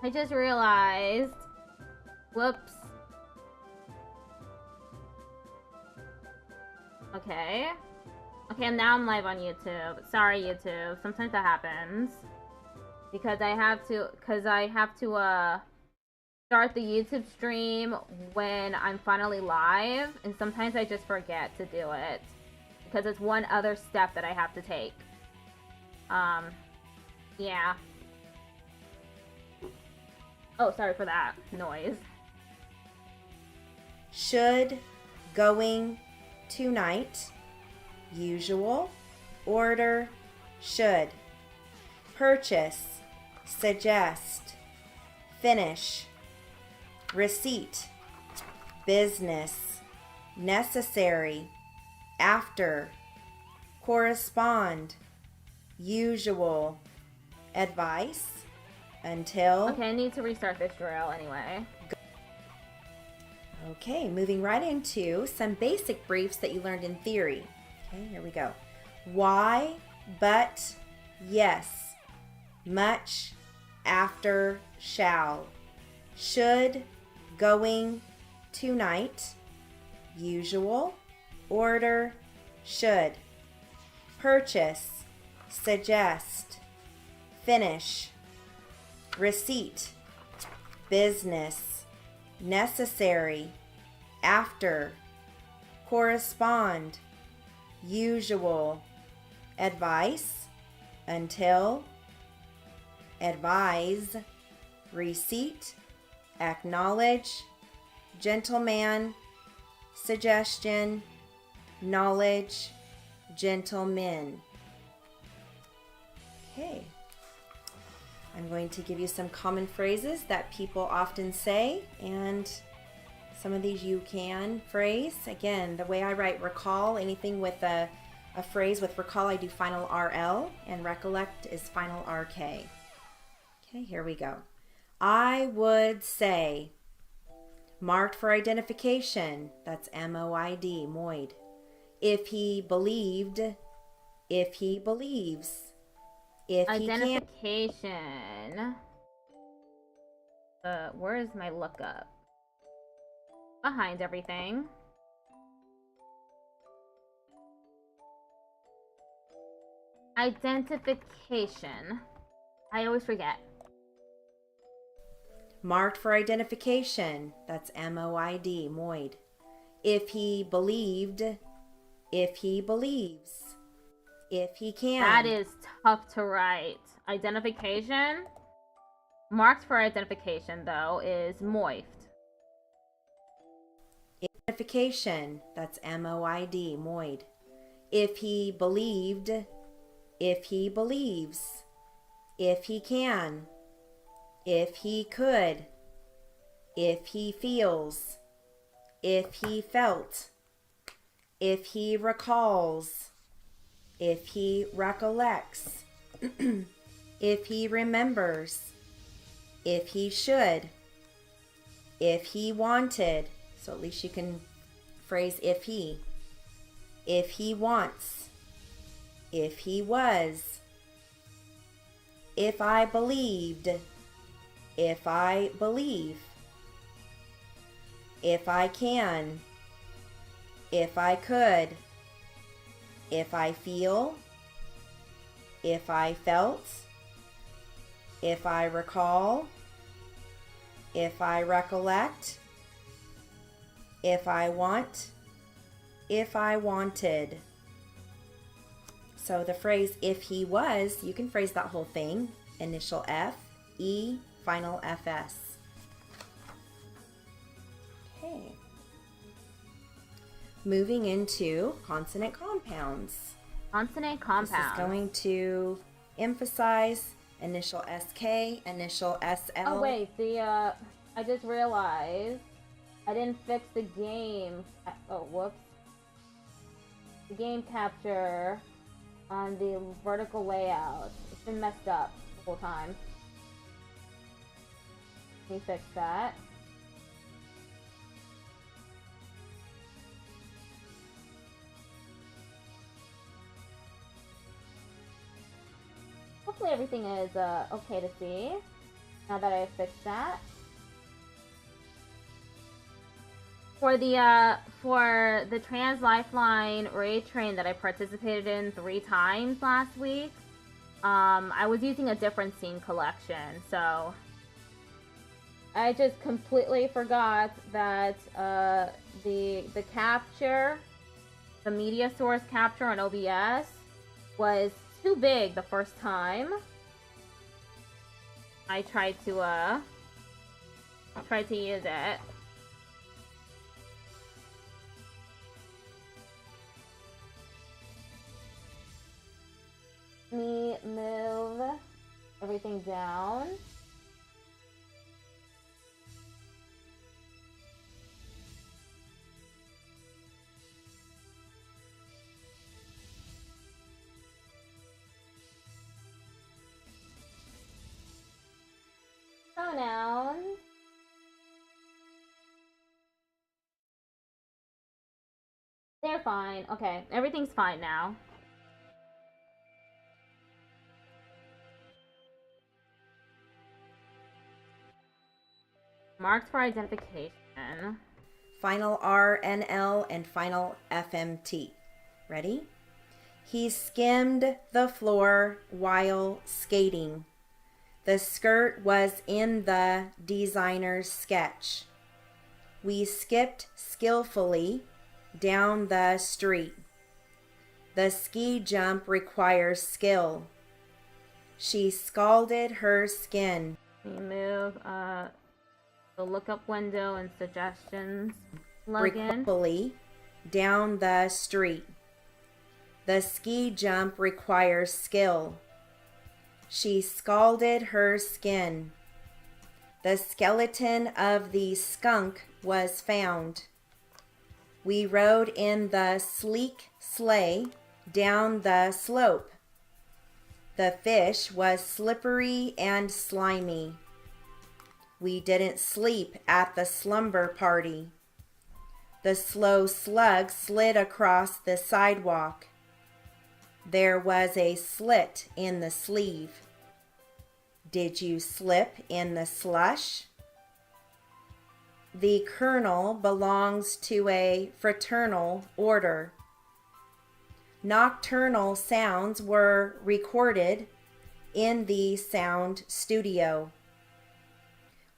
I just realized. Whoops. Okay. Okay, now I'm live on YouTube. Sorry, YouTube. Sometimes that happens. Because I have to start the YouTube stream when I'm finally live, and sometimes I just forget to do it. Because it's one other step that I have to take. Yeah. Oh, sorry for that noise. Should, going, tonight, usual, order, should, purchase, suggest, finish, receipt, business, necessary, after, correspond, usual, advice, until. Okay, I need to restart this drill anyway. Okay, moving right into some basic briefs that you learned in theory. Okay, here we go. Why, but, yes, much, after, shall, should, going, tonight, usual, order, should, purchase, suggest, finish, receipt, business, necessary, after, correspond, usual, advice, until, advise, receipt, acknowledge, gentleman, suggestion, knowledge, gentlemen. Okay. I'm going to give you some common phrases that people often say, and some of these you can phrase. Again, the way I write recall, anything with a phrase with recall, I do final RL, and recollect is final RK. Okay, here we go. I would say, marked for identification, that's MOID, moid. If he believed, if he believes, if he can. Identification. Where is my lookup? Behind everything. Identification. I always forget. Marked for identification, that's MOID, moid. If he believed, if he believes, if he can. That is tough to write. Identification. Marked for identification, though, is moist. Identification, that's MOID, moid. If he believed, if he believes, if he can, if he could, if he feels, if he felt, if he recalls, if he recollects, if he remembers, if he should, if he wanted, so at least you can phrase if he wants, if he was, if I believed, if I believe, if I can, if I could, if I feel, if I felt, if I recall, if I recollect, if I want, if I wanted. So the phrase if he was, you can phrase that whole thing. Initial F, E, final FS. Okay. Moving into consonant compounds. Consonant compounds. This is going to emphasize initial SK, initial SL. Oh wait, I just realized I didn't fix the game. Oh, whoops. The game capture on the vertical layout. It's been messed up the whole time. Let me fix that. Hopefully everything is okay to see. Now that I fixed that. For the Trans Lifeline raid train that I participated in 3 times last week, I was using a different scene collection, so I just completely forgot that the capture, the media source capture on OBS was too big the first time. I tried to use it. Let me move everything down. Pronouns. They're fine. Okay, everything's fine now. Marks for identification. Final R and L and final FMT. Ready? He skimmed the floor while skating. The skirt was in the designer's sketch. We skipped skillfully down the street. The ski jump requires skill. She scalded her skin. We move the lookup window and suggestions plugin. Quickly down the street. The ski jump requires skill. She scalded her skin. The skeleton of the skunk was found. We rode in the sleek sleigh down the slope. The fish was slippery and slimy. We didn't sleep at the slumber party. The slow slug slid across the sidewalk. There was a slit in the sleeve. Did you slip in the slush? The colonel belongs to a fraternal order. Nocturnal sounds were recorded in the sound studio.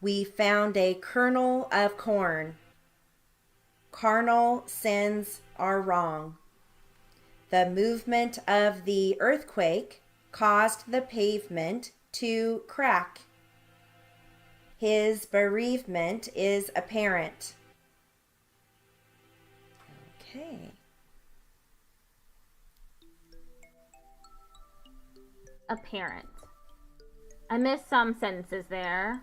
We found a kernel of corn. Carnal sins are wrong. The movement of the earthquake caused the pavement to crack. His bereavement is apparent. Okay. Apparent. I missed some sentences there.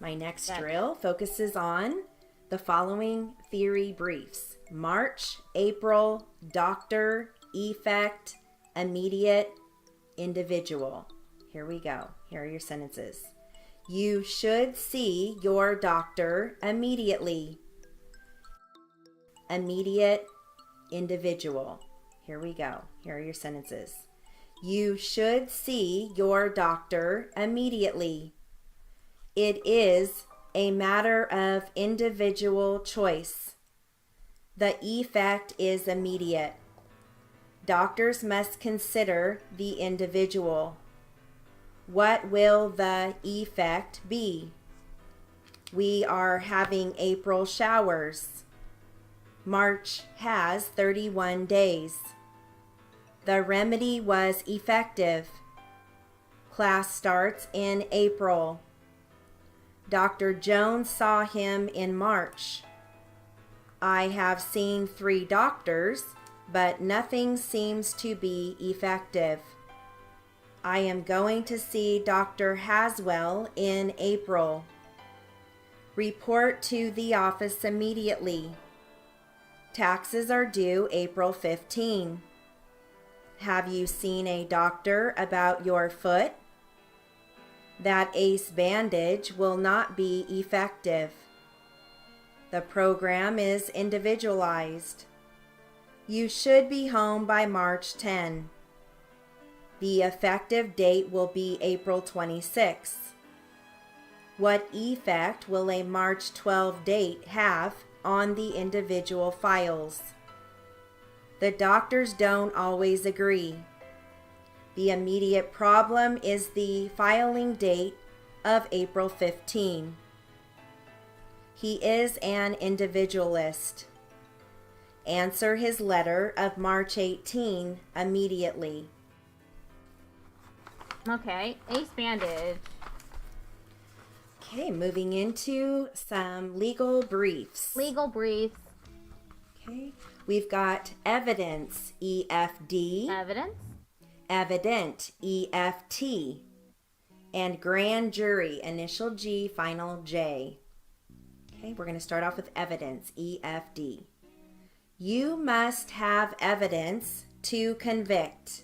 My next drill focuses on the following theory briefs: March, April, doctor, effect, immediate, individual. Here we go. Here are your sentences. You should see your doctor immediately. Immediate, individual. Here we go. Here are your sentences. You should see your doctor immediately. It is a matter of individual choice. The effect is immediate. Doctors must consider the individual. What will the effect be? We are having April showers. March has 31 days. The remedy was effective. Class starts in April. Dr. Jones saw him in March. I have seen 3 doctors, but nothing seems to be effective. I am going to see Dr. Haswell in April. Report to the office immediately. Taxes are due April 15. Have you seen a doctor about your foot? That ace bandage will not be effective. The program is individualized. You should be home by March 10. The effective date will be April 26th. What effect will a March 12 date have on the individual files? The doctors don't always agree. The immediate problem is the filing date of April 15. He is an individualist. Answer his letter of March 18 immediately. Okay, ace bandage. Okay, moving into some legal briefs. Legal briefs. Okay, we've got evidence, EFD. Evidence. Evident, EFT. And grand jury, initial G, final J. Okay, we're going to start off with evidence, EFD. You must have evidence to convict.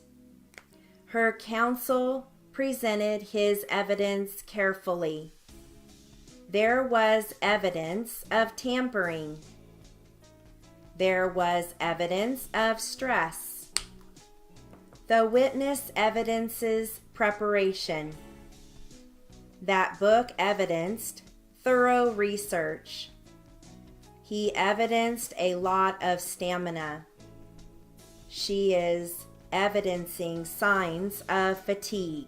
Her counsel presented his evidence carefully. There was evidence of tampering. There was evidence of stress. The witness evidences preparation. That book evidenced thorough research. He evidenced a lot of stamina. She is evidencing signs of fatigue.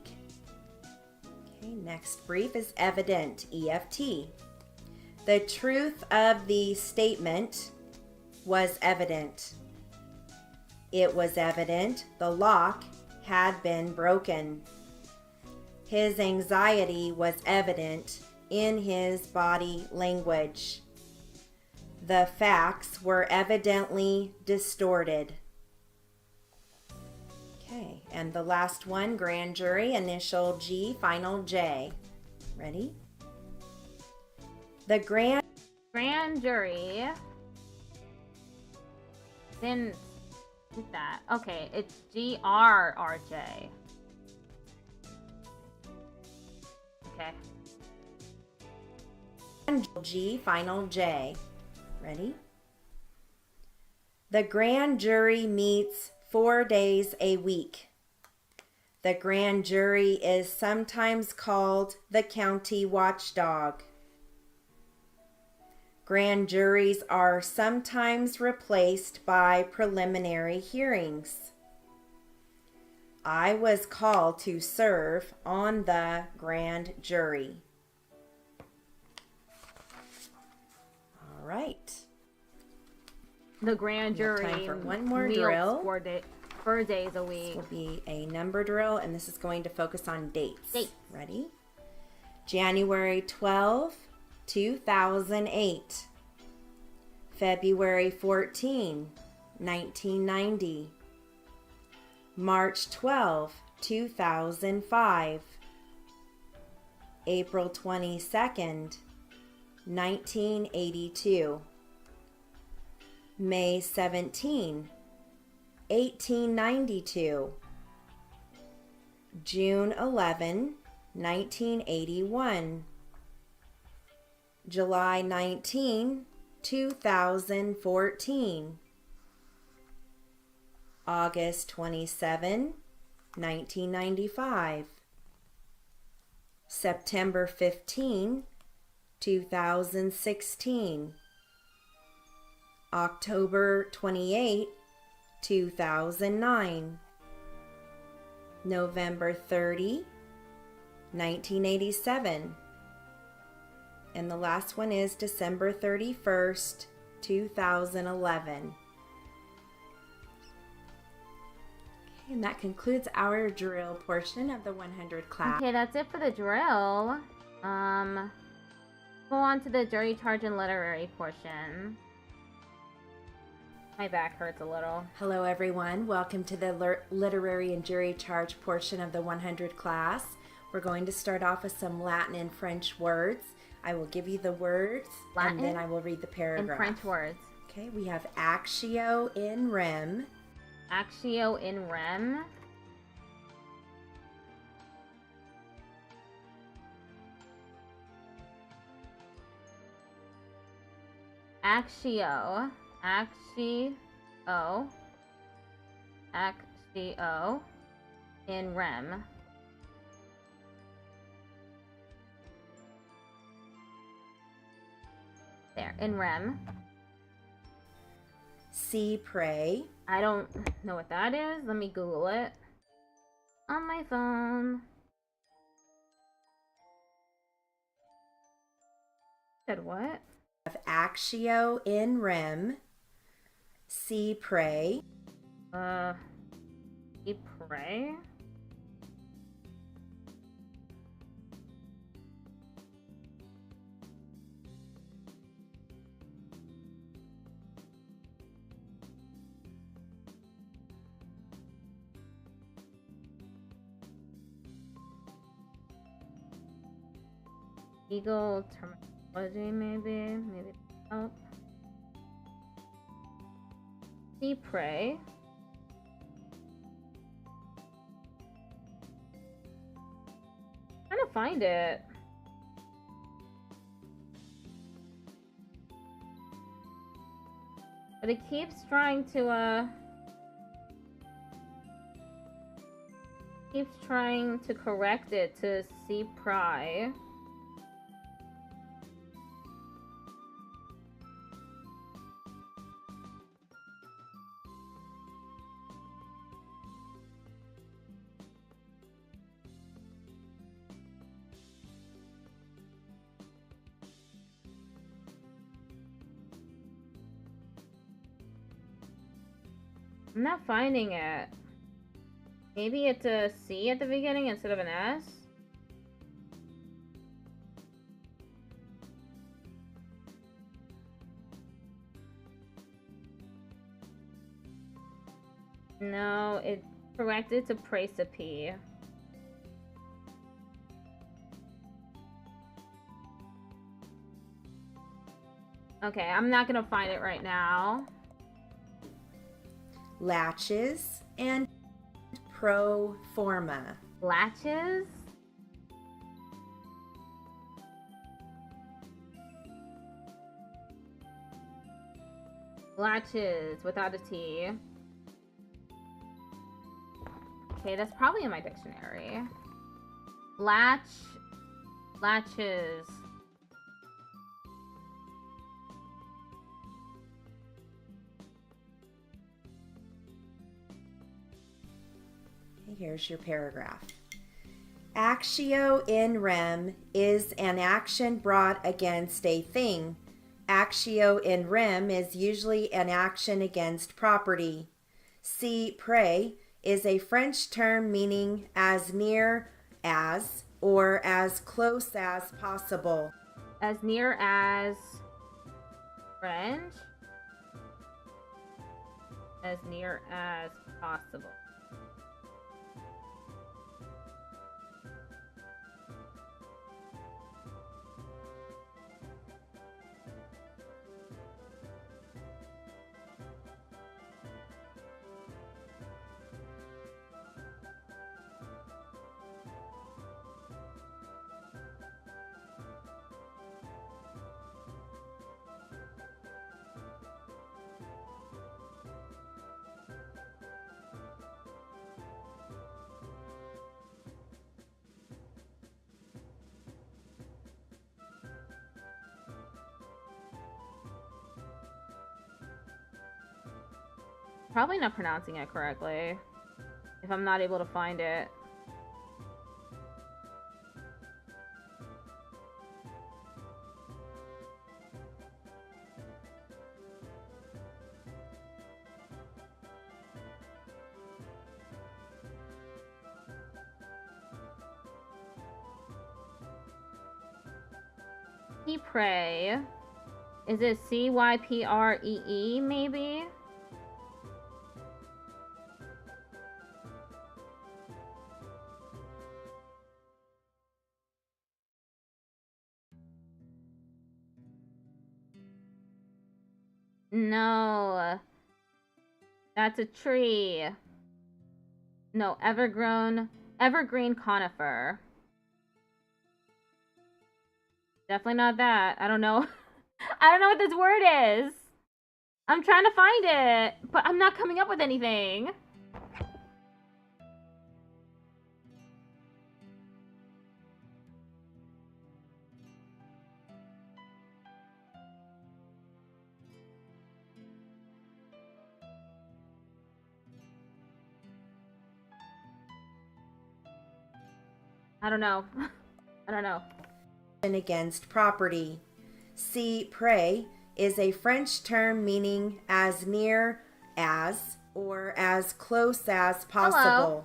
Okay, next brief is evident, EFT. The truth of the statement was evident. It was evident the lock had been broken. His anxiety was evident in his body language. The facts were evidently distorted. Okay, and the last one, grand jury, initial G, final J. Ready? The grand jury didn't do that. Okay, it's GRRJ. Okay. G, final J. Ready? The grand jury meets 4 days a week. The grand jury is sometimes called the county watchdog. Grand juries are sometimes replaced by preliminary hearings. I was called to serve on the grand jury. All right. The grand jury Time for one more meets drill. 4 days a week. This will be a number drill, and this is going to focus on dates. Dates. Ready? January 12, 2008. February 14, 1990. March 12, 2005. April 22nd, 1982. May 17, 1892. June 11, 1981. July 19, 2014. August 27, 1995. September 15, 2016. October 28, 2009. November 30, 1987. And the last one is December 31st, 2011. Okay, and that concludes our drill portion of the 100 class. Okay, that's it for the drill. Go on to the jury charge and literary portion. My back hurts a little. Hello everyone, welcome to the literary and jury charge portion of the 100 class. We're going to start off with some Latin and French words. I will give you the words Latin and then I will read the paragraph. and French words. Okay, we have actio in rem. Actio in rem. Actio. Actio. Actio. in REM. There, in REM. See prey. I don't know what that is. Let me Google it. On my phone. Said what? Have axio in REM. See prey. See prey? Legal terminology, maybe help. See prey. Trying to find it. But it keeps trying to correct it to see pry. I'm not finding it. Maybe it's a C at the beginning instead of an S? No, it corrected to praecipe. Okay, I'm not gonna find it right now. Latches and pro forma. Latches? Latches without a T. Okay, that's probably in my dictionary. Latches. Here's your paragraph. Axio in REM is an action brought against a thing. Axio in REM is usually an action against property. See prey is a French term meaning as near as or as close as possible. As near as French? As near as possible. Probably not pronouncing it correctly if I'm not able to find it. Cypree. Is it C-Y-P-R-E-E maybe? No, that's a tree. No, evergreen conifer. Definitely not that. I don't know. I don't know what this word is. I'm trying to find it, but I'm not coming up with anything. I don't know. I don't know. Against property. See, prey is a French term meaning as near as or as close as possible. Hello.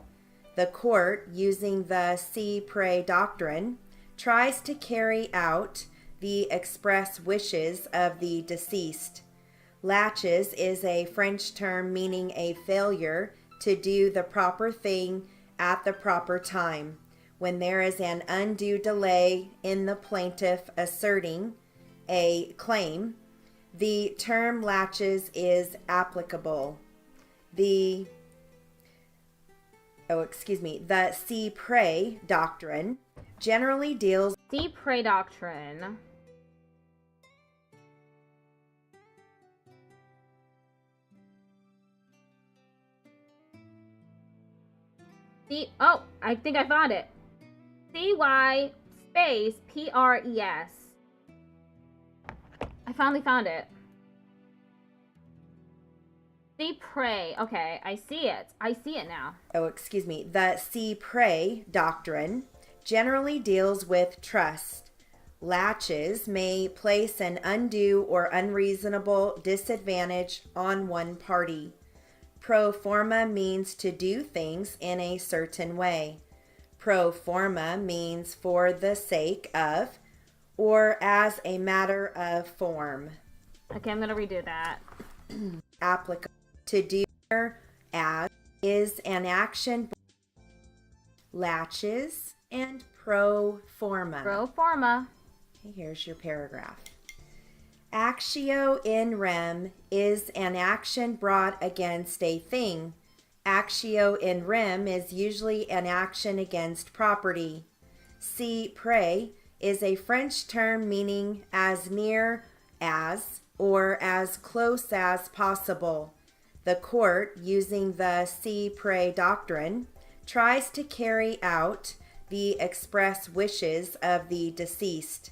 The court, using the see, prey doctrine, tries to carry out the express wishes of the deceased. Laches is a French term meaning a failure to do the proper thing at the proper time, when there is an undue delay in the plaintiff asserting a claim. The term laches is applicable. The see prey doctrine generally deals See prey doctrine. See, oh, I think I found it. CY space PRES. I finally found it. See prey. Okay, I see it. I see it now. The see prey doctrine generally deals with trust. Laches may place an undue or unreasonable disadvantage on one party. Pro forma means to do things in a certain way. Pro forma means for the sake of or as a matter of form. Okay, I'm gonna redo that. Applicable. To do as is an action. Laches and pro forma. Pro forma. Okay, here's your paragraph. Actio in rem is an action brought against a thing. Actio in rem is usually an action against property. See prey is a French term meaning as near as or as close as possible. The court, using the see prey doctrine, tries to carry out the express wishes of the deceased.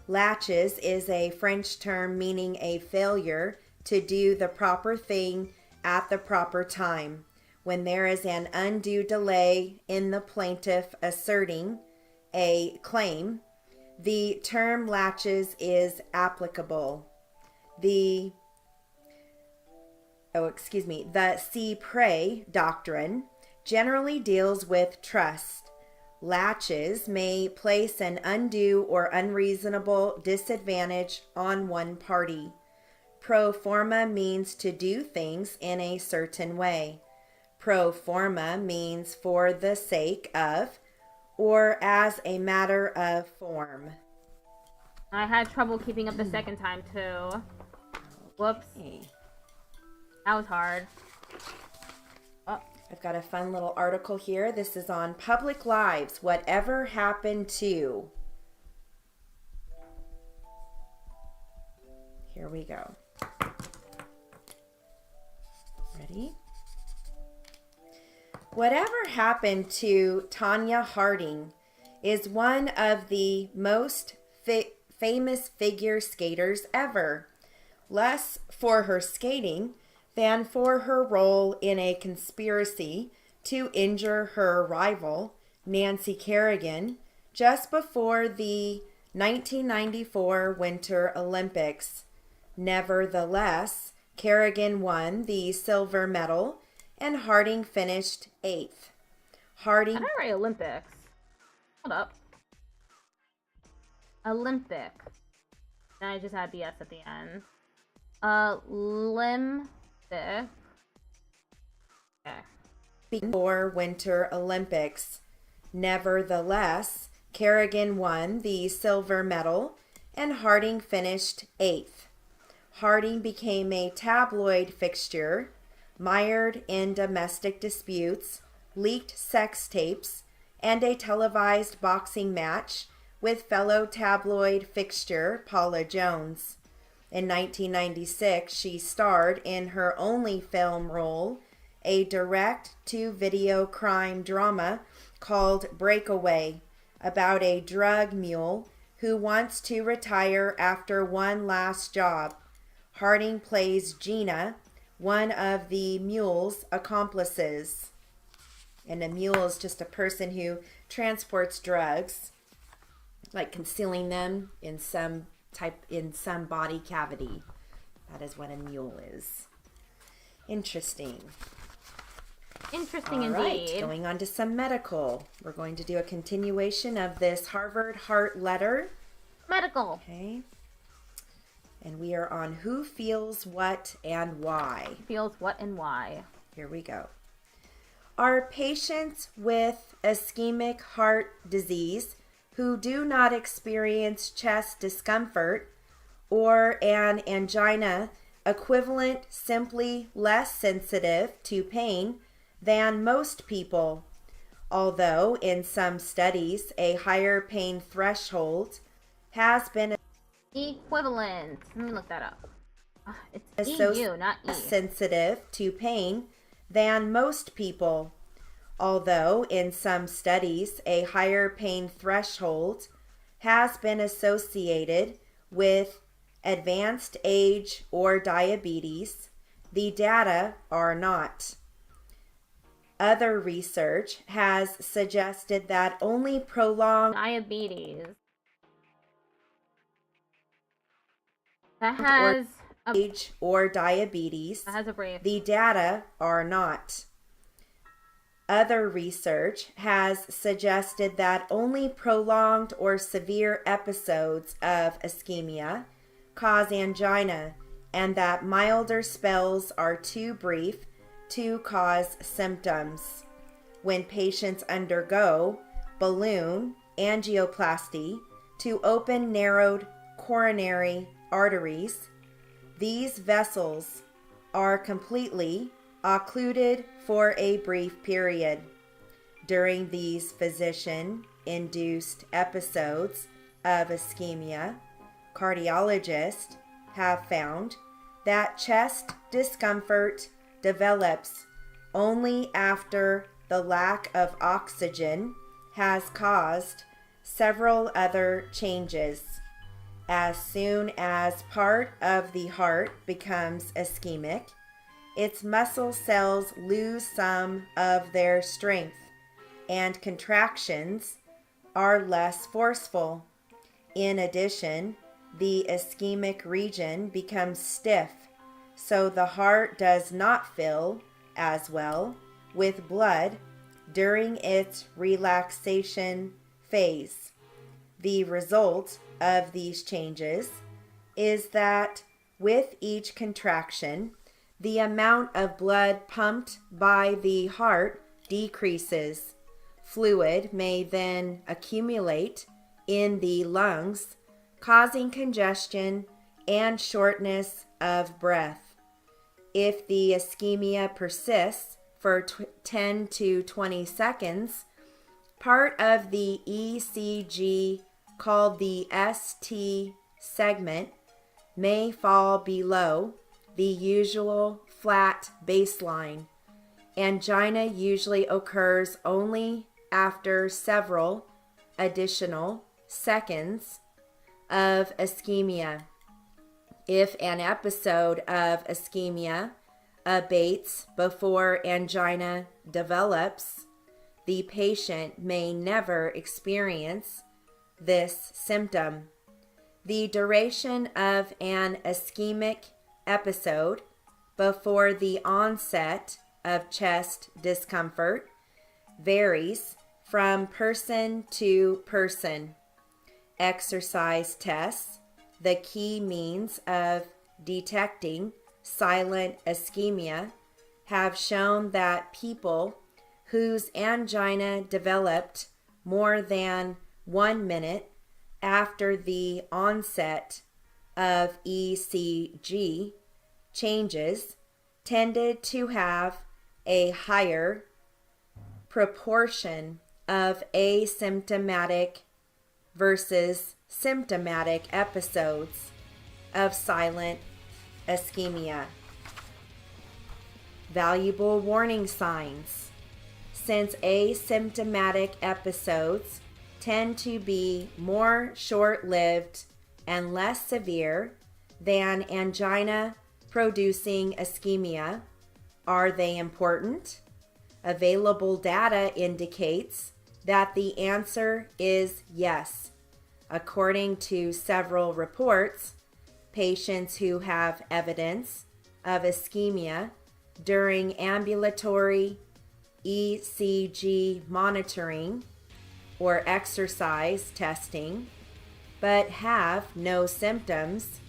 Laches is a French term meaning a failure to do the proper thing at the proper time, when there is an undue delay in the plaintiff asserting a claim. The term laches is applicable. The see prey doctrine generally deals with trust. Laches may place an undue or unreasonable disadvantage on one party. Pro forma means to do things in a certain way. Pro forma means for the sake of or as a matter of form. I had trouble keeping up the second time too. Whoops. Okay. That was hard. Oh. I've got a fun little article here. This is on public lives. Whatever happened to? Here we go. Ready? Whatever happened to Tanya Harding is one of the most famous figure skaters ever. Less for her skating than for her role in a conspiracy to injure her rival, Nancy Kerrigan, just before the 1994 Winter Olympics. Nevertheless, Kerrigan won the silver medal and Harding finished 8th. Harding... I didn't write Olympics. Hold up. Olympic. Then I just had the S at the end. Olympic. Okay. Before Winter Olympics. Nevertheless, Kerrigan won the silver medal and Harding finished 8th. Harding became a tabloid fixture, mired in domestic disputes, leaked sex tapes, and a televised boxing match with fellow tabloid fixture Paula Jones. In 1996, she starred in her only film role, a direct-to-video crime drama called Breakaway, about a drug mule who wants to retire after one last job. Harding plays Gina, one of the mule's accomplices. And a mule is just a person who transports drugs, like concealing them in some body cavity. That is what a mule is. Interesting. Interesting All right, indeed. going on to some medical. We're going to do a continuation of this Harvard Heart letter. Medical. Okay. And we are on who feels what and why. Feels what and why. Here we go. Are patients with ischemic heart disease who do not experience chest discomfort or an angina equivalent simply less sensitive to pain than most people, although in some studies a higher pain threshold has been Equivalent. Let me look that up. It's EU, not E. sensitive to pain than most people, although in some studies a higher pain threshold has been associated with advanced age or diabetes. The data are not. Other research has suggested that only prolonged Diabetes. That has age or diabetes. That has a brief. The data are not. Other research has suggested that only prolonged or severe episodes of ischemia cause angina, and that milder spells are too brief to cause symptoms. When patients undergo balloon angioplasty to open narrowed coronary arteries, these vessels are completely occluded for a brief period. During these physician-induced episodes of ischemia, cardiologists have found that chest discomfort develops only after the lack of oxygen has caused several other changes. As soon as part of the heart becomes ischemic, its muscle cells lose some of their strength, and contractions are less forceful. In addition, the ischemic region becomes stiff, so the heart does not fill as well with blood during its relaxation phase. The result of these changes is that with each contraction, the amount of blood pumped by the heart decreases. Fluid may then accumulate in the lungs, causing congestion and shortness of breath. If the ischemia persists for 10 to 20 seconds, part of the ECG called the ST segment may fall below the usual flat baseline. Angina usually occurs only after several additional seconds of ischemia. If an episode of ischemia abates before angina develops, the patient may never experience this symptom. The duration of an ischemic episode before the onset of chest discomfort varies from person to person. Exercise tests, the key means of detecting silent ischemia, have shown that people whose angina developed more than 1 minute after the onset of ECG changes tended to have a higher proportion of asymptomatic versus symptomatic episodes of silent ischemia. Valuable warning signs. Since asymptomatic episodes tend to be more short-lived and less severe than angina-producing ischemia, are they important? Available data indicates that the answer is yes. According to several reports, patients who have evidence of ischemia during ambulatory ECG monitoring or exercise testing, but have no symptoms,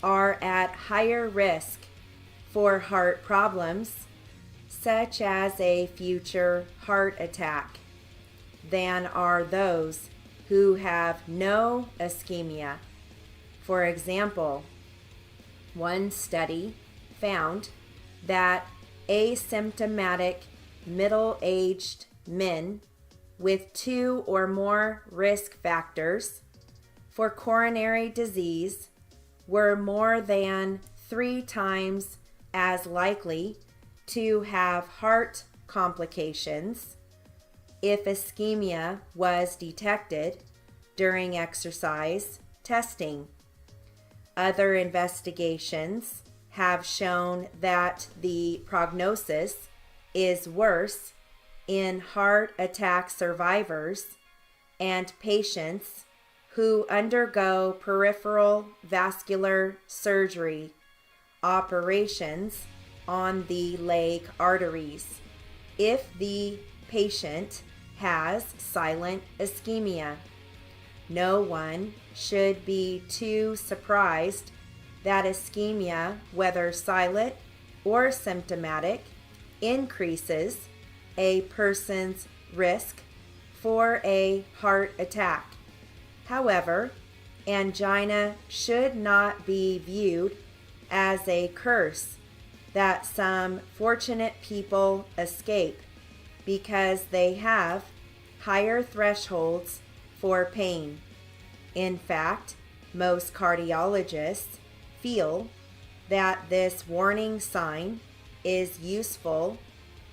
are at higher risk for heart problems, such as a future heart attack, than are those who have no ischemia. For example, one study found that asymptomatic middle-aged men with 2 or more risk factors for coronary disease were more than 3 times as likely to have heart complications if ischemia was detected during exercise testing. Other investigations have shown that the prognosis is worse in heart attack survivors and patients who undergo peripheral vascular surgery operations on the leg arteries if the patient has silent ischemia. No one should be too surprised that ischemia, whether silent or symptomatic, increases a person's risk for a heart attack. However, angina should not be viewed as a curse that some fortunate people escape because they have higher thresholds for pain. In fact, most cardiologists feel that this warning sign is useful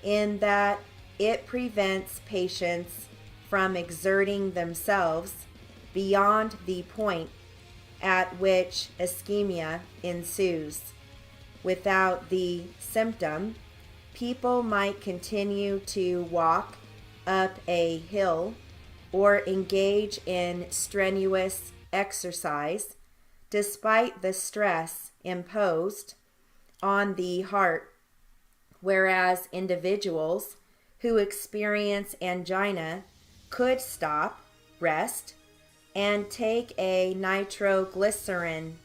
in that it prevents patients from exerting themselves beyond the point at which ischemia ensues. Without the symptom, people might continue to walk up a hill or engage in strenuous exercise despite the stress imposed on the heart, whereas individuals who experience angina could stop, rest, and take a nitroglycerin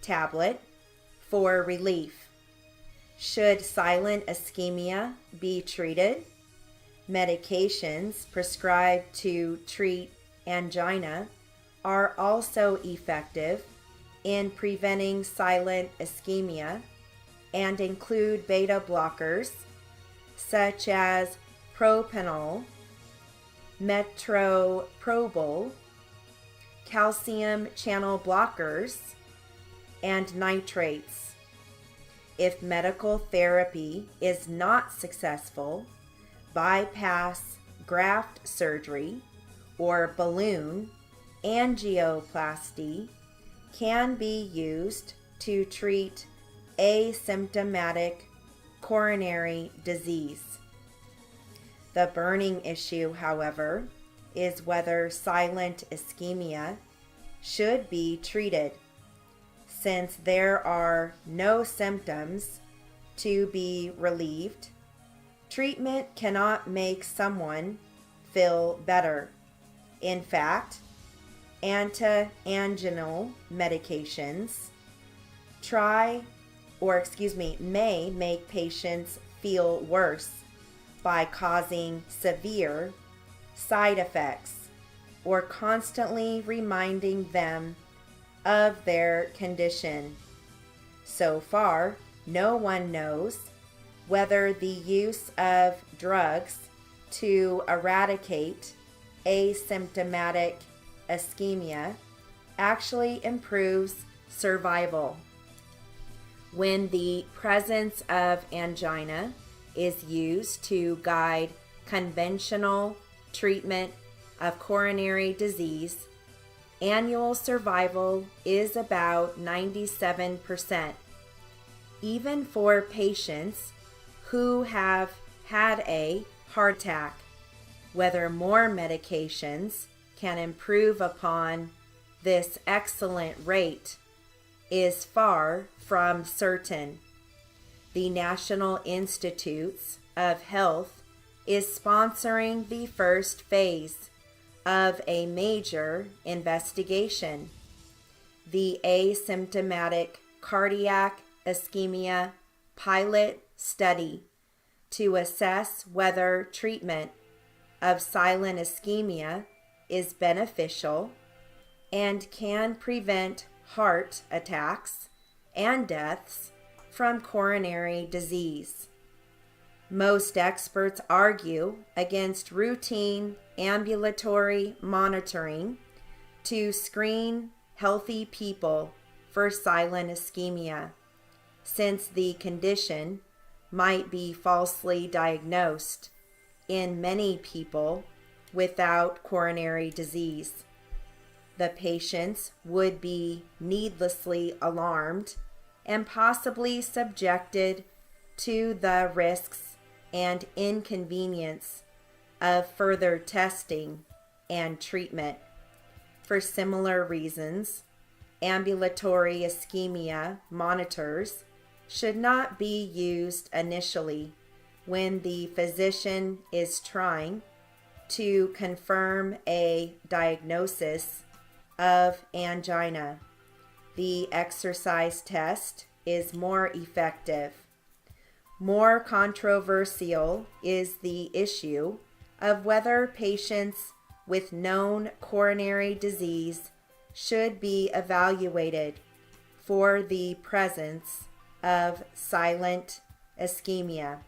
tablet for relief. Should silent ischemia be treated? Medications prescribed to treat angina are also effective in preventing silent ischemia and include beta blockers such as propanol, metoprolol, calcium channel blockers, and nitrates. If medical therapy is not successful, bypass graft surgery or balloon angioplasty can be used to treat asymptomatic coronary disease. The burning issue, however, is whether silent ischemia should be treated. Since there are no symptoms to be relieved, treatment cannot make someone feel better. In fact, anti-anginal medications may make patients feel worse by causing severe side effects or constantly reminding them of their condition. So far, no one knows whether the use of drugs to eradicate asymptomatic ischemia actually improves survival. When the presence of angina is used to guide conventional treatment of coronary disease, annual survival is about 97%. Even for patients who have had a heart attack. Whether more medications can improve upon this excellent rate is far from certain. The National Institutes of Health is sponsoring the first phase of a major investigation, the asymptomatic cardiac ischemia pilot study, to assess whether treatment of silent ischemia is beneficial and can prevent heart attacks and deaths from coronary disease. Most experts argue against routine ambulatory monitoring to screen healthy people for silent ischemia, since the condition might be falsely diagnosed in many people without coronary disease. The patients would be needlessly alarmed and possibly subjected to the risks and inconvenience of further testing and treatment. For similar reasons, ambulatory ischemia monitors should not be used initially when the physician is trying to confirm a diagnosis of angina. The exercise test is more effective. More controversial is the issue of whether patients with known coronary disease should be evaluated for the presence of silent ischemia.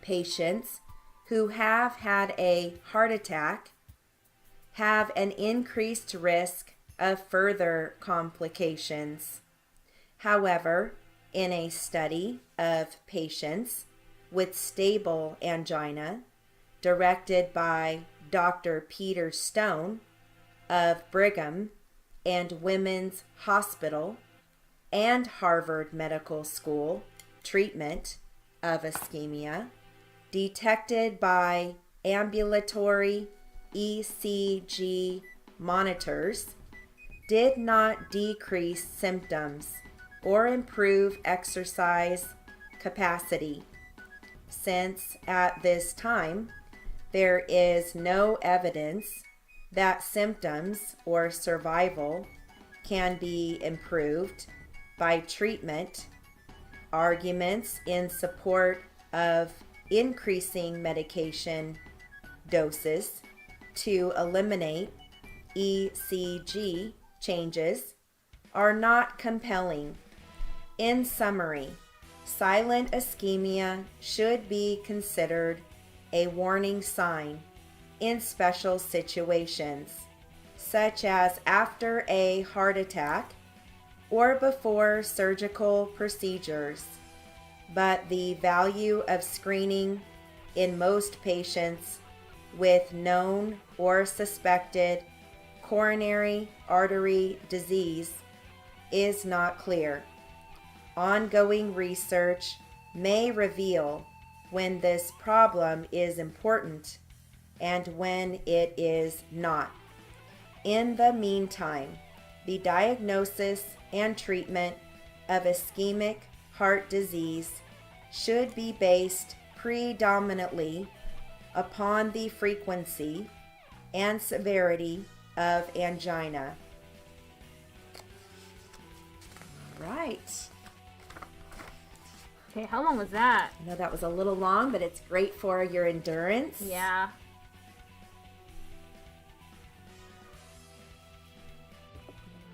Patients who have had a heart attack have an increased risk of further complications. However, in a study of patients with stable angina directed by Dr. Peter Stone of Brigham and Women's Hospital and Harvard Medical School treatment of ischemia, detected by ambulatory ECG monitors, did not decrease symptoms or improve exercise capacity, since at this time there is no evidence that symptoms or survival can be improved by treatment. Arguments in support of increasing medication doses to eliminate ECG changes are not compelling. In summary, silent ischemia should be considered a warning sign in special situations, such as after a heart attack or before surgical procedures, but the value of screening in most patients with known or suspected coronary artery disease is not clear. Ongoing research may reveal when this problem is important and when it is not. In the meantime, the diagnosis and treatment of ischemic heart disease should be based predominantly upon the frequency and severity of angina. Right. Okay, how long was that? I know that was a little long, but it's great for your endurance. Yeah.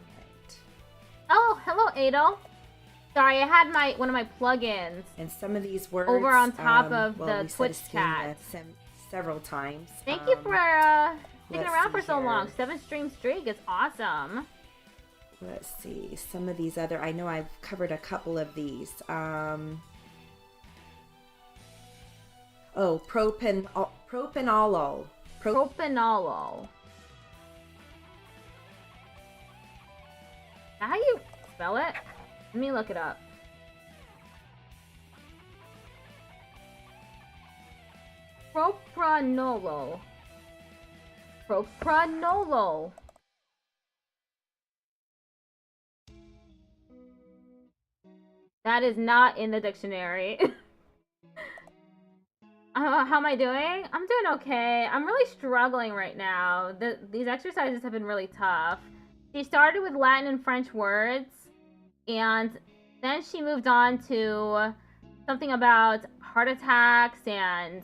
Right. Oh, hello, Adel. Sorry, I had one of my plugins And some of these words over on top of well, the we said Twitch ischemia chat. several times. Thank you for sticking let's around for see so here. long. 7-stream streak is awesome. Let's see, some of these other, I know I've covered a couple of these. Propanolol. Propanolol. Is that how you spell it? Let me look it up. Propranolol. Propranolol. That is not in the dictionary. How am I doing? I'm doing okay. I'm really struggling right now. These exercises have been really tough. She started with Latin and French words, and then she moved on to something about heart attacks and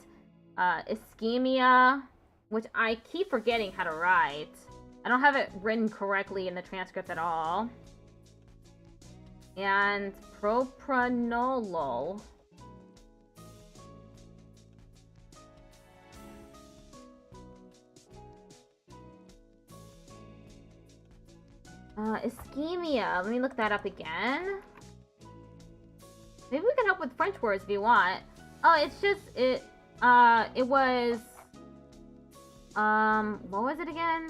ischemia, which I keep forgetting how to write. I don't have it written correctly in the transcript at all. And propranolol. Ischemia. Let me look that up again. Maybe we can help with French words if you want. Oh, it's just, it was, what was it again?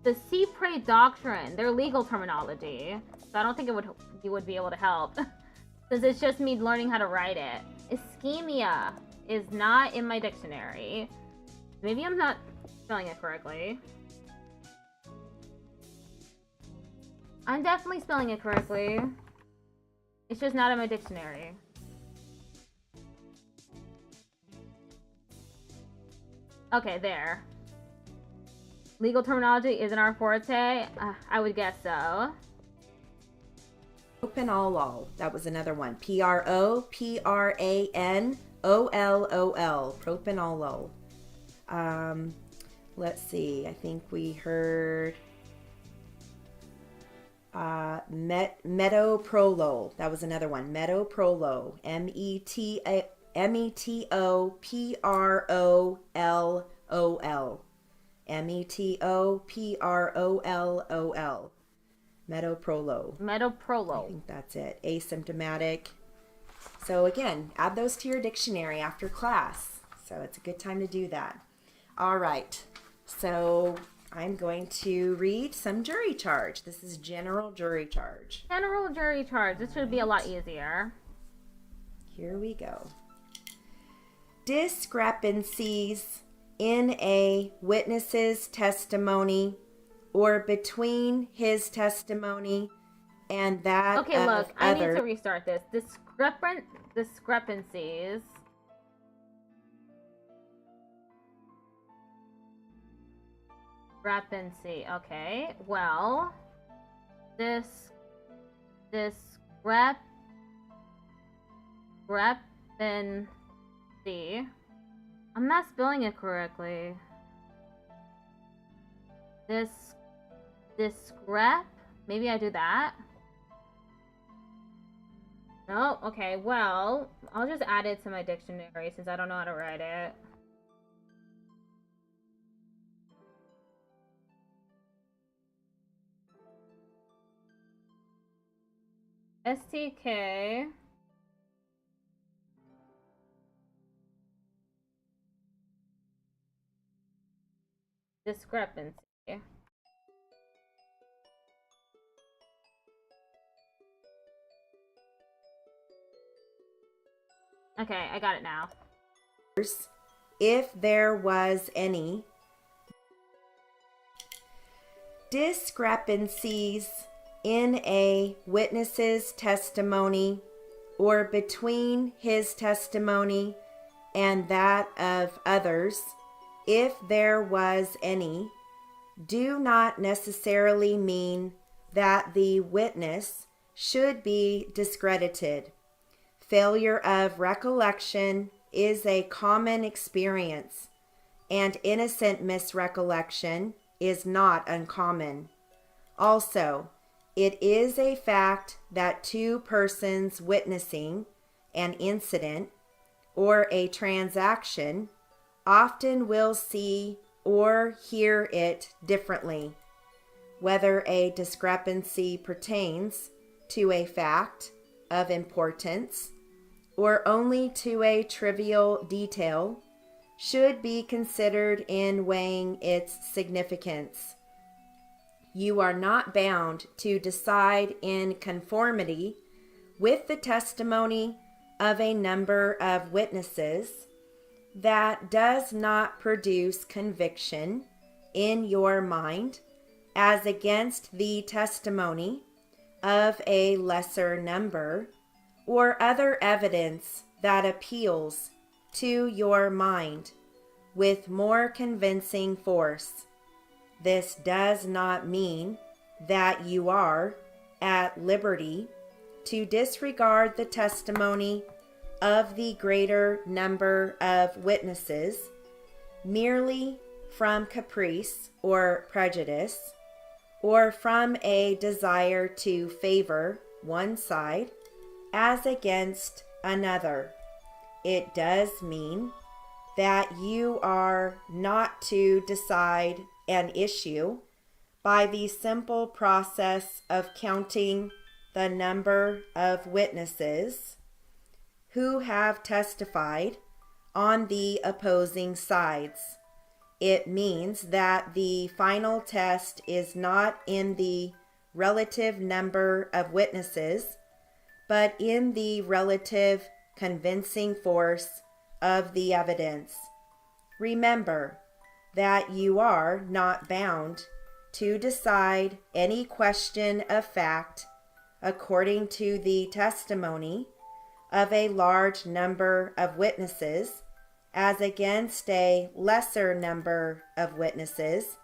The Cypre doctrine, their legal terminology. So I don't think you would be able to help. Since it's just me learning how to write it. Ischemia is not in my dictionary. Maybe I'm not spelling it correctly. I'm definitely spelling it correctly. It's just not in my dictionary. Okay, there. Legal terminology isn't our forte? I would guess so. Propranolol. That was another one. P-R-O-P-R-A-N-O-L-O-L. Propranolol. Let's see. I think we heard metoprolol. That was another one. Metoprolol. M-E-T-O-P-R-O-L-O-L. M-E-T-O-P-R-O-L-O-L. Metoprolol. Metoprolol. I think that's it. Asymptomatic. So again, add those to your dictionary after class. So it's a good time to do that. All right. So I'm going to read some jury charge. This is general jury charge. General jury charge. This should be a lot easier. Here we go. Discrepancies in a witness's testimony or between his testimony and that okay, of look, I others. need to restart this. Discrepancies. Discrepancy. Okay. Well, discrepancy. I'm not spelling it correctly. Discrep. Maybe I do that. No. Okay. Well, I'll just add it to my dictionary since I don't know how to write it. STK. Discrepancy. Okay, I got it now. If there was any discrepancies in a witness's testimony or between his testimony and that of others, if there was any, do not necessarily mean that the witness should be discredited. Failure of recollection is a common experience, and innocent misrecollection is not uncommon. Also, it is a fact that two persons witnessing an incident or a transaction often will see or hear it differently, whether a discrepancy pertains to a fact of importance or only to a trivial detail, should be considered in weighing its significance. You are not bound to decide in conformity with the testimony of a number of witnesses that does not produce conviction in your mind as against the testimony of a lesser number or other evidence that appeals to your mind with more convincing force. This does not mean that you are at liberty to disregard the testimony of the greater number of witnesses merely from caprice or prejudice, or from a desire to favor one side as against another. It does mean that you are not to decide an issue by the simple process of counting the number of witnesses who have testified on the opposing sides. It means that the final test is not in the relative number of witnesses, but in the relative convincing force of the evidence. Remember that you are not bound to decide any question of fact according to the testimony of a large number of witnesses as against a lesser number of witnesses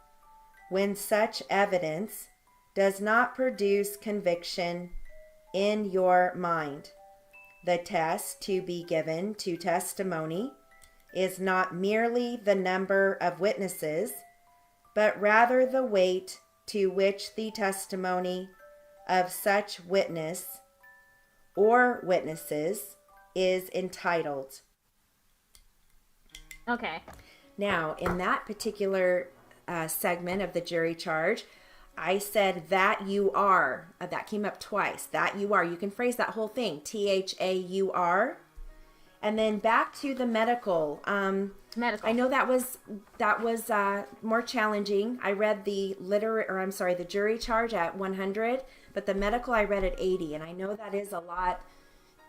when such evidence does not produce conviction in your mind. The test to be given to testimony is not merely the number of witnesses, but rather the weight to which the testimony of such witness or witnesses is entitled. Okay. Now, in that particular segment of the jury charge, I said that you are. That came up twice. That you are. You can phrase that whole thing. THAUR. And then back to the medical. Medical. I know that was more challenging. I read the jury charge at 100, but the medical I read at 80, and I know that is a lot.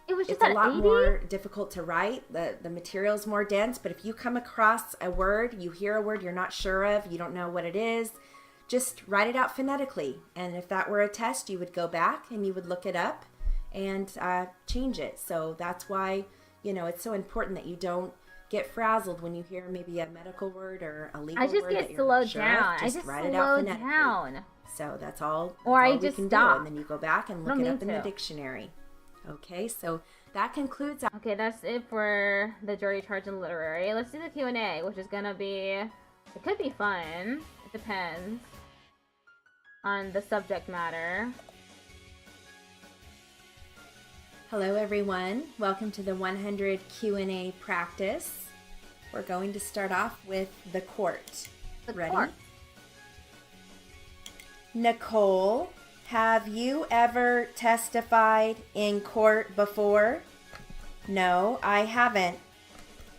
It was just it's a lot 80? more difficult to write. The material's more dense, but if you come across a word, you hear a word you're not sure of, you don't know what it is, just write it out phonetically. And if that were a test, you would go back and you would look it up and change it. So that's why, it's so important that you don't get frazzled when you hear maybe a medical word or a legal word. I just get slowed down. I just write it out slow phonetically. down. So that's all. Or I we just can stop. do. And then you go back and look it up in the dictionary. Okay, so that concludes. Okay, that's it for the jury charge and literary. Let's do the Q&A, which is gonna be. It could be fun. It depends on the subject matter. Hello everyone, welcome to the 100 Q&A practice. We're going to start off with the court. Ready? Court. Nicole, have you ever testified in court before? No, I haven't.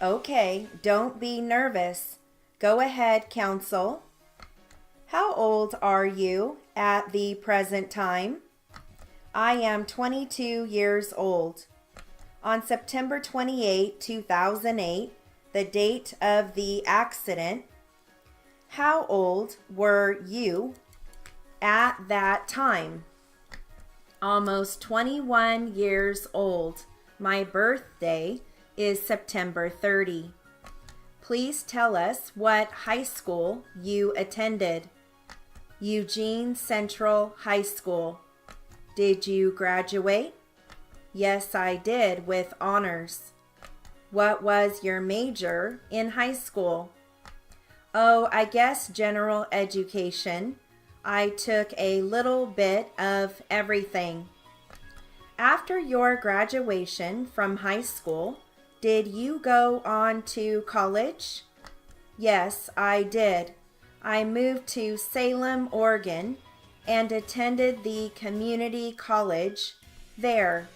Okay, don't be nervous. Go ahead, counsel. How old are you at the present time? I am 22 years old. On September 28, 2008, the date of the accident, how old were you at that time? Almost 21 years old. My birthday is September 30. Please tell us what high school you attended. Eugene Central High School. Did you graduate? Yes, I did, with honors. What was your major in high school? Oh, I guess general education. I took a little bit of everything. After your graduation from high school, did you go on to college? Yes, I did. I moved to Salem, Oregon, and attended the community college there.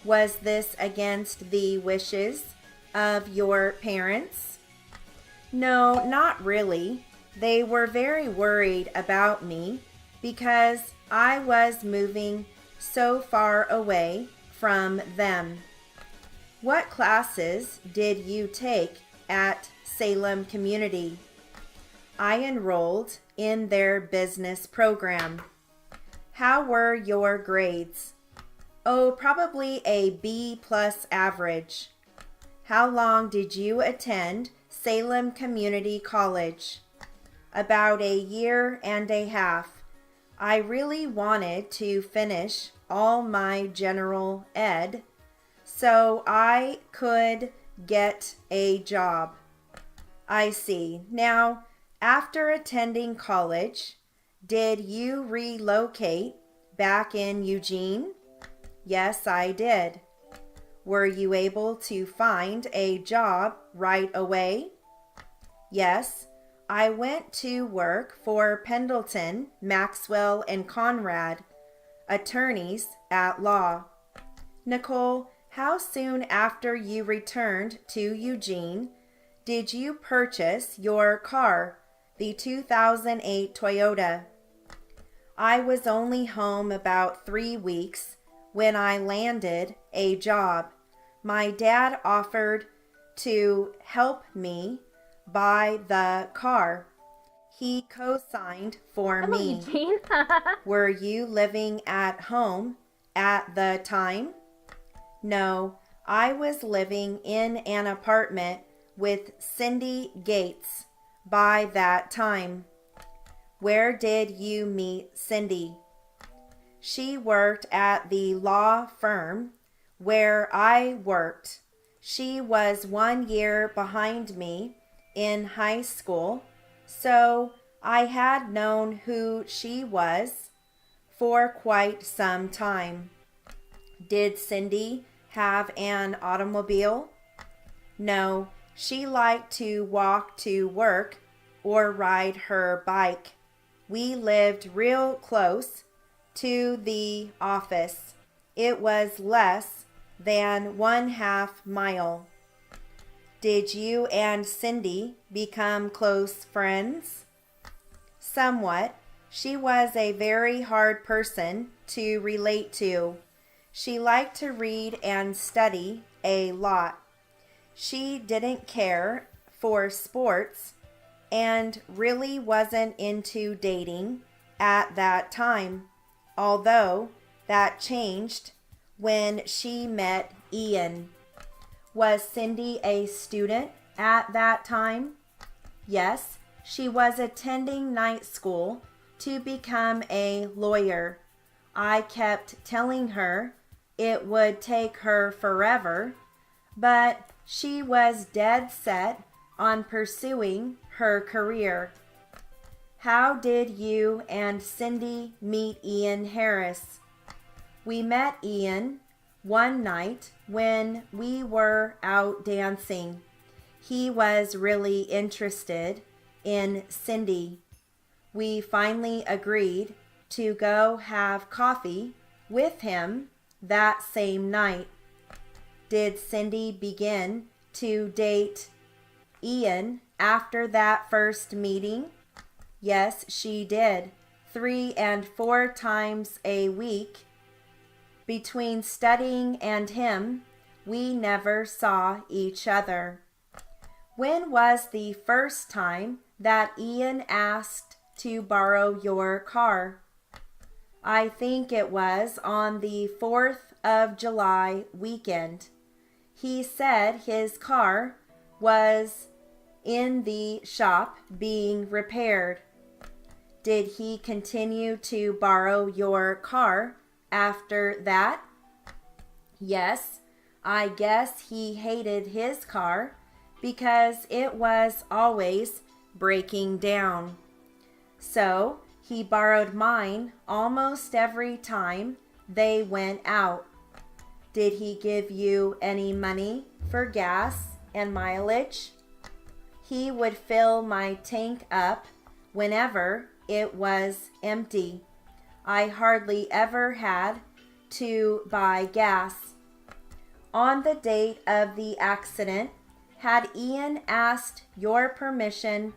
Was this against the wishes of your parents? No, not really. They were very worried about me because I was moving so far away from them. What classes did you take at Salem Community. I enrolled in their business program. How were your grades? Oh, probably a B+ average. How long did you attend Salem Community College? About a year and a half. I really wanted to finish all my general ed so I could get a job. I see. Now, after attending college, did you relocate back in Eugene? Yes, I did. Were you able to find a job right away? Yes, I went to work for Pendleton, Maxwell, and Conrad, attorneys at law. Nicole, how soon after you returned to Eugene did you purchase your car, the 2008 Toyota? I was only home about 3 weeks when I landed a job. My dad offered to help me buy the car. He co-signed for Hello, me. Eugene. Were you living at home at the time? No, I was living in an apartment with Cindy Gates by that time. Where did you meet Cindy? She worked at the law firm where I worked. She was 1 year behind me in high school, so I had known who she was for quite some time. Did Cindy have an automobile? No, she liked to walk to work or ride her bike. We lived real close to the office. It was less than 1/2 mile. Did you and Cindy become close friends? Somewhat. She was a very hard person to relate to. She liked to read and study a lot. She didn't care for sports and really wasn't into dating at that time, although that changed when she met Ian. Was Cindy a student at that time? Yes, she was attending night school to become a lawyer. I kept telling her it would take her forever, but she was dead set on pursuing her career. How did you and Cindy meet Ian Harris? We met Ian one night when we were out dancing. He was really interested in Cindy. We finally agreed to go have coffee with him that same night. Did Cindy begin to date Ian after that first meeting? Yes, she did. 3 and 4 times a week. Between studying and him, we never saw each other. When was the first time that Ian asked to borrow your car? I think it was on the 4th of July weekend. He said his car was in the shop being repaired. Did he continue to borrow your car after that? Yes, I guess he hated his car because it was always breaking down. So he borrowed mine almost every time they went out. Did he give you any money for gas and mileage? He would fill my tank up whenever it was empty. I hardly ever had to buy gas. On the date of the accident, had Ian asked your permission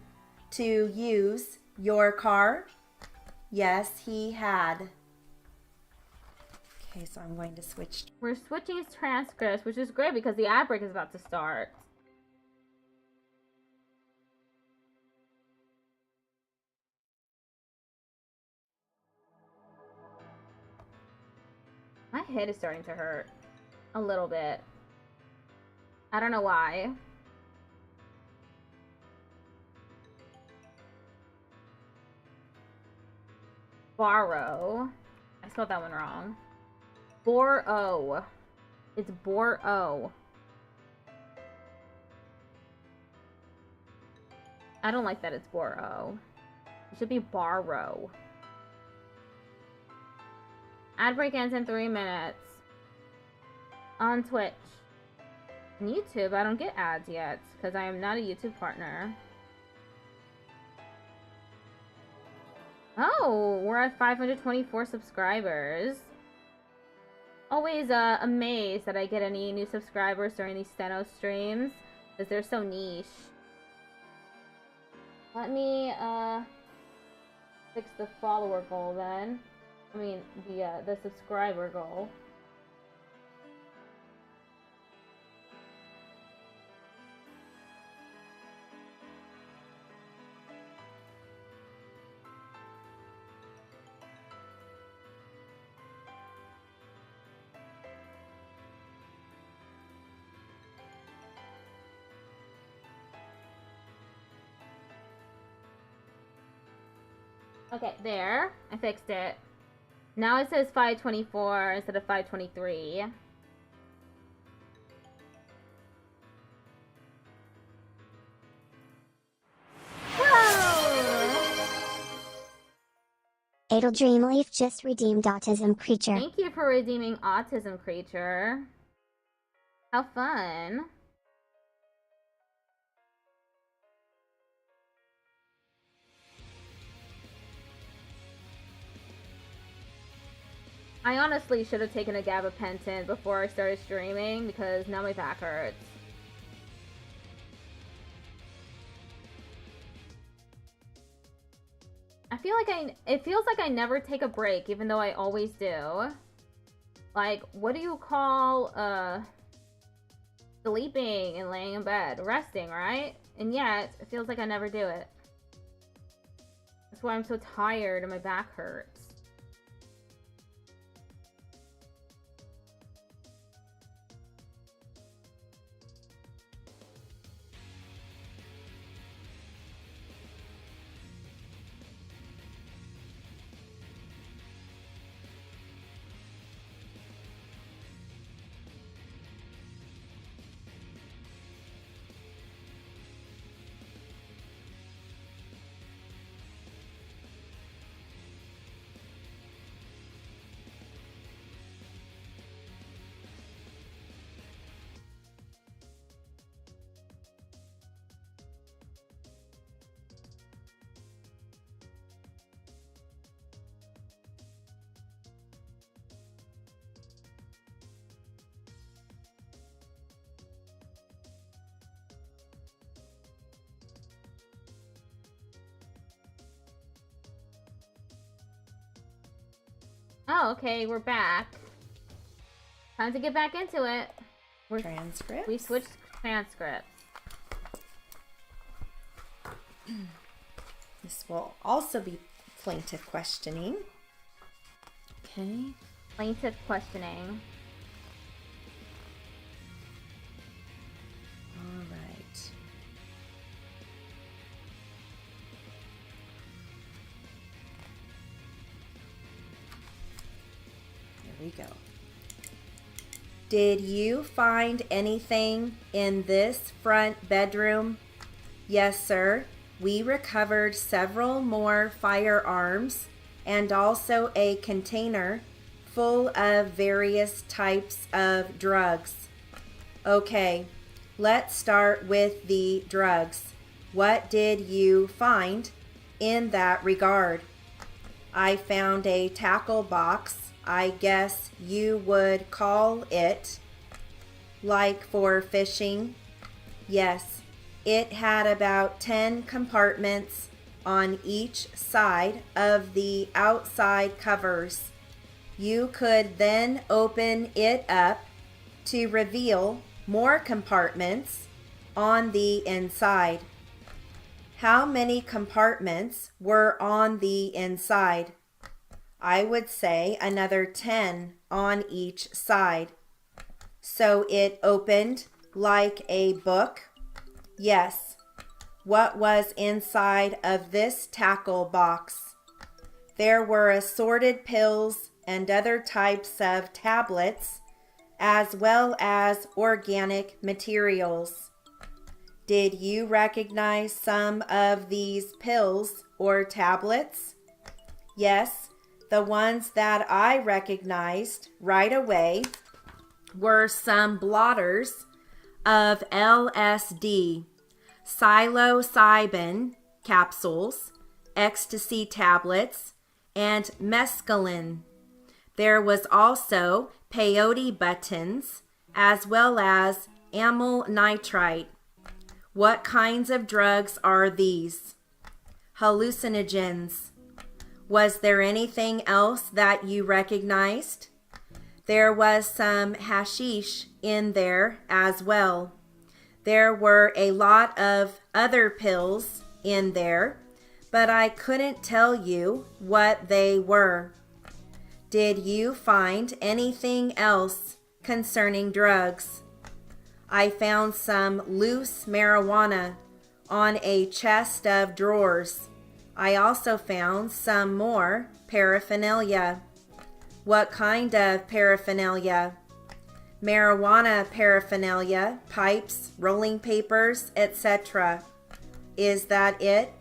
to use your car? Yes, he had. Okay, so I'm going to switch. We're switching transcripts, which is great because the ad break is about to start. head is starting to hurt a little bit. I don't know why. Borrow. I spelled that one wrong. Boro. It's Boro. I don't like that it's Boro. It should be borrow. Ad break ends in 3 minutes. On Twitch. On YouTube, I don't get ads yet because I am not a YouTube partner. Oh, we're at 524 subscribers. Always amazed that I get any new subscribers during these steno streams because they're so niche. Let me fix the follower goal then. I mean the subscriber goal. Okay, there. I fixed it. Now it says 524 instead of 523. Whoa! Dreamleaf just redeemed Autism Creature. Thank you for redeeming Autism Creature. How fun. I honestly should have taken a gabapentin before I started streaming because now my back hurts. It feels like I never take a break even though I always do. Like, what do you call sleeping and laying in bed? Resting, right? And yet, it feels like I never do it. That's why I'm so tired and my back hurts. Oh, okay, we're back. Time to get back into it. Transcripts? We switched transcripts. This will also be plaintiff questioning. Okay. Plaintiff questioning. All right. There we go. Did you find anything in this front bedroom? Yes, sir. We recovered several more firearms and also a container full of various types of drugs. Okay, let's start with the drugs. What did you find in that regard? I found a tackle box, I guess you would call it, like for fishing. Yes, it had about 10 compartments on each side of the outside covers. You could then open it up to reveal more compartments on the inside. How many compartments were on the inside? I would say another 10 on each side. So it opened like a book. Yes. What was inside of this tackle box? There were assorted pills and other types of tablets, as well as organic materials. Did you recognize some of these pills or tablets? Yes, the ones that I recognized right away were some blotters of LSD, psilocybin capsules, ecstasy tablets, and mescaline. There was also peyote buttons, as well as amyl nitrite. What kinds of drugs are these? Hallucinogens. Was there anything else that you recognized? There was some hashish in there as well. There were a lot of other pills in there, but I couldn't tell you what they were. Did you find anything else concerning drugs? I found some loose marijuana on a chest of drawers. I also found some more paraphernalia. What kind of paraphernalia? Marijuana paraphernalia, pipes, rolling papers, etc. Is that it?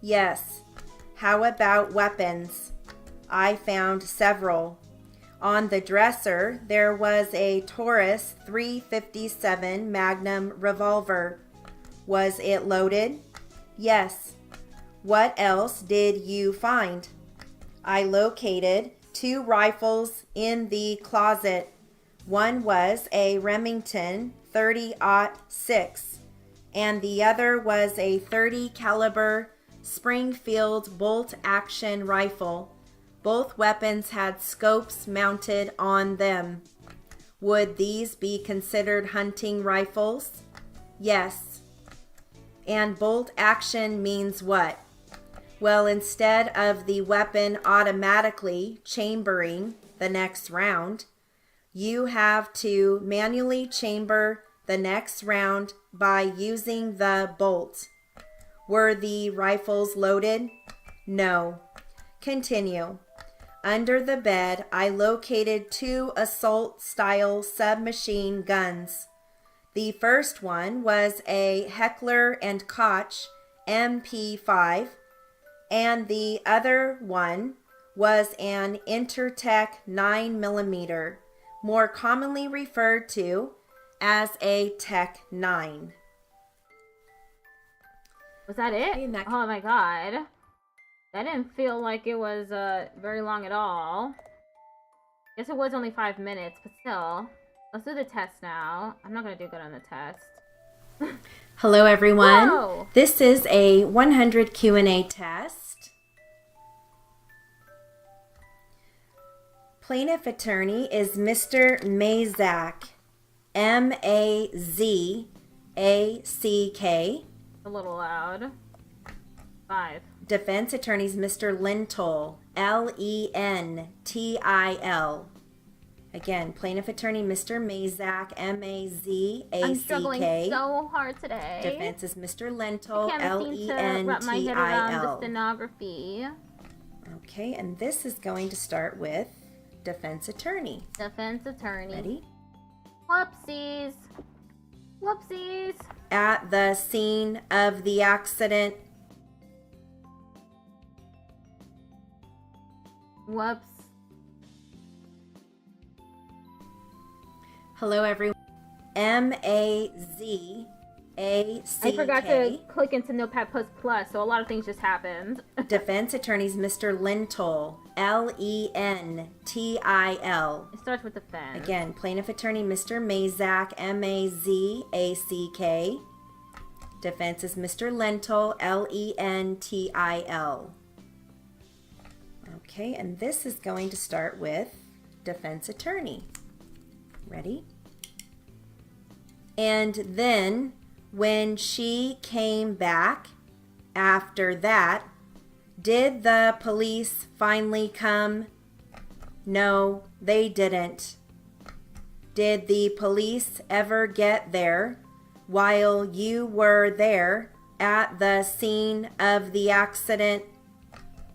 Yes. How about weapons? I found several. On the dresser, there was a Taurus 357 Magnum revolver. Was it loaded? Yes. What else did you find? I located 2 rifles in the closet. One was a Remington 30-06, and the other was a .30 caliber Springfield bolt-action rifle. Both weapons had scopes mounted on them. Would these be considered hunting rifles? Yes. And bolt action means what? Well, instead of the weapon automatically chambering the next round, you have to manually chamber the next round by using the bolt. Were the rifles loaded? No. Continue. Under the bed, I located 2 assault-style submachine guns. The first one was a Heckler & Koch MP5, and the other one was an Intertech 9mm, more commonly referred to as a Tech 9. Was that it? Oh my god. That didn't feel like it was very long at all. Guess it was only 5 minutes, but still. Let's do the test now. I'm not going to do good on the test. Hello everyone. Whoa. This is a 100 Q&A test. Plaintiff attorney is Mr. Mazak. M-A-Z-A-C-K. A little loud. 5. Defense attorney is Mr. Lentil. L-E-N-T-I-L. Again, plaintiff attorney Mr. Mazak. M-A-Z-A-C-K. I'm struggling so hard today. Defense is Mr. Lentil. I can't seem to wrap my head around the stenography. Okay, and this is going to start with defense attorney. Defense attorney. Ready? Whoopsies. Whoopsies. At the scene of the accident. Whoops. Hello, everyone. M-A-Z-A-C-K. I forgot to click into Notepad++, so a lot of things just happened. Defense attorney's Mr. Lentil. L-E-N-T-I-L. It starts with defense. Again, plaintiff attorney Mr. Mazak. M-A-Z-A-C-K. Defense is Mr. Lentil. L-E-N-T-I-L. Okay, and this is going to start with defense attorney. Ready? And then when she came back after that, did the police finally come No, they didn't. Did the police ever get there while you were there at the scene of the accident?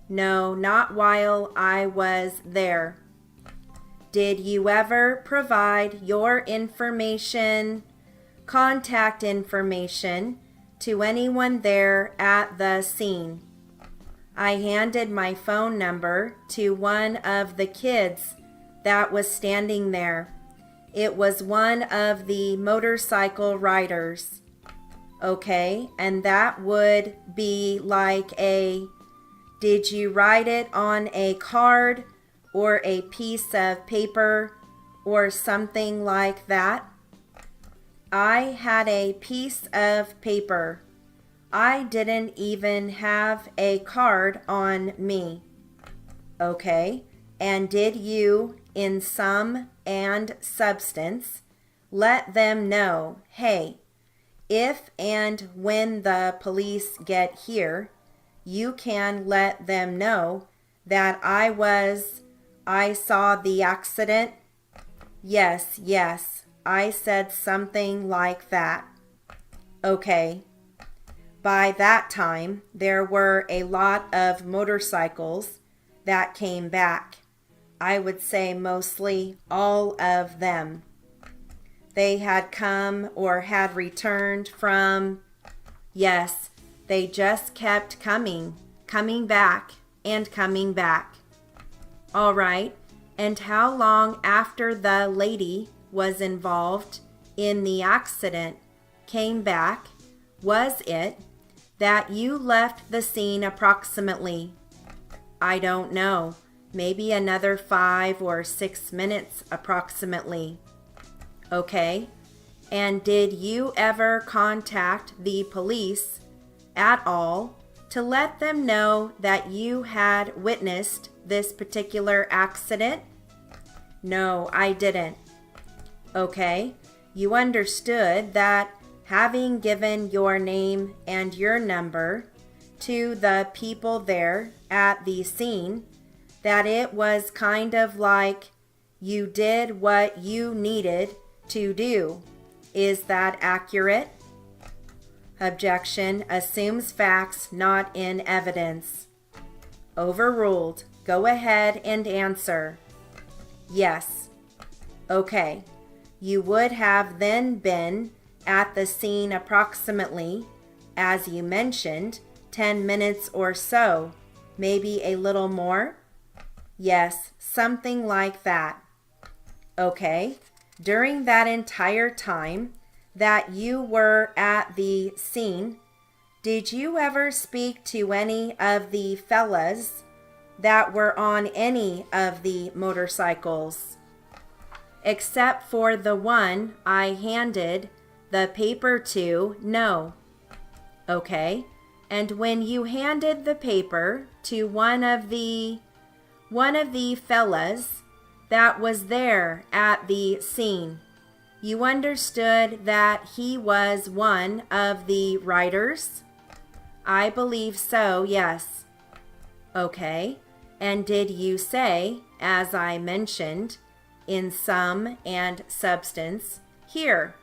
No, not while I was there. Did you ever provide your information, contact information, to anyone there at the scene? I handed my phone number to one of the kids that was standing there. It was one of the motorcycle riders. Okay, and that would be like a, did you write it on a card or a piece of paper or something like that? I had a piece of paper. I didn't even have a card on me. Okay, and did you, in sum and substance, let them know, hey, if and when the police get here, you can let them know that I saw the accident? Yes, I said something like that. Okay. By that time, there were a lot of motorcycles that came back. I would say mostly all of them. They had come or had returned from, yes, they just kept coming back and coming back. All right, and how long after the lady was involved in the accident came back was it that you left the scene approximately? I don't know, maybe another 5 or 6 minutes approximately. Okay, and did you ever contact the police at all to let them know that you had witnessed this particular accident? No, I didn't. Okay, you understood that having given your name and your number to the people there at the scene, that it was kind of like you did what you needed to do. Is that accurate? Objection. Assumes facts not in evidence. Overruled. Go ahead and answer. Yes. Okay. You would have then been at the scene approximately, as you mentioned, 10 minutes or so, maybe a little more? Yes, something like that. Okay. During that entire time that you were at the scene, did you ever speak to any of the fellas that were on any of the motorcycles? Except for the one I handed the paper to, no. Okay, and when you handed the paper to one of the fellas that was there at the scene, you understood that he was one of the writers? I believe so, yes. Okay, and did you say, as I mentioned, in sum and substance, here,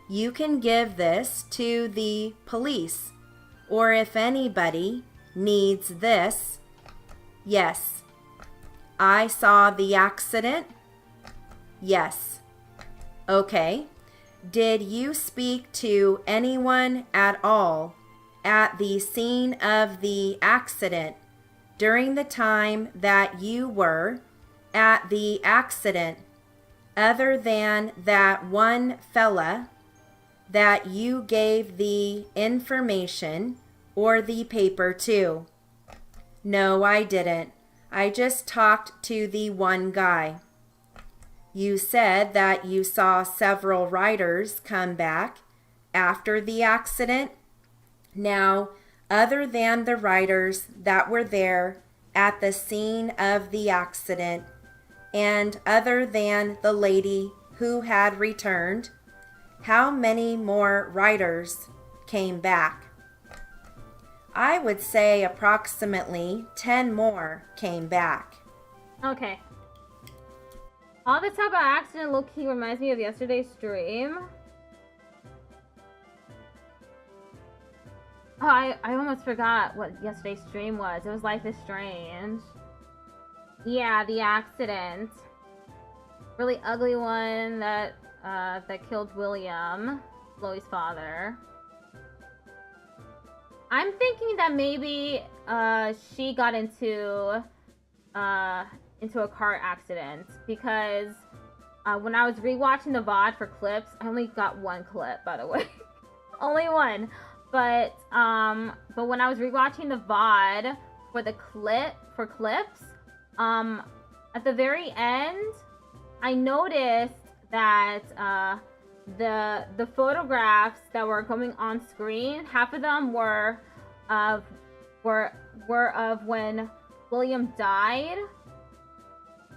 you can give this to the police, or if anybody needs this? Yes. I saw the accident? Yes. Okay. Did you speak to anyone at all at the scene of the accident during the time that you were at the accident, other than that one fella that you gave the information or the paper to? No, I didn't. I just talked to the one guy. You said that you saw several riders come back after the accident. Now, other than the riders that were there at the scene of the accident, and other than the lady who had returned, how many more riders came back? I would say approximately 10 more came back. Okay. All the talk about accident low-key reminds me of yesterday's stream. Oh, I almost forgot what yesterday's stream was. It was Life is Strange. Yeah, the accident. Really ugly one that that killed William, Chloe's father. I'm thinking that maybe she got into a car accident because when I was rewatching the VOD for clips, I only got one clip, by the way. Only one. But when I was rewatching the VOD for clips, at the very end, I noticed that the photographs that were coming on screen, half of them were of when William died,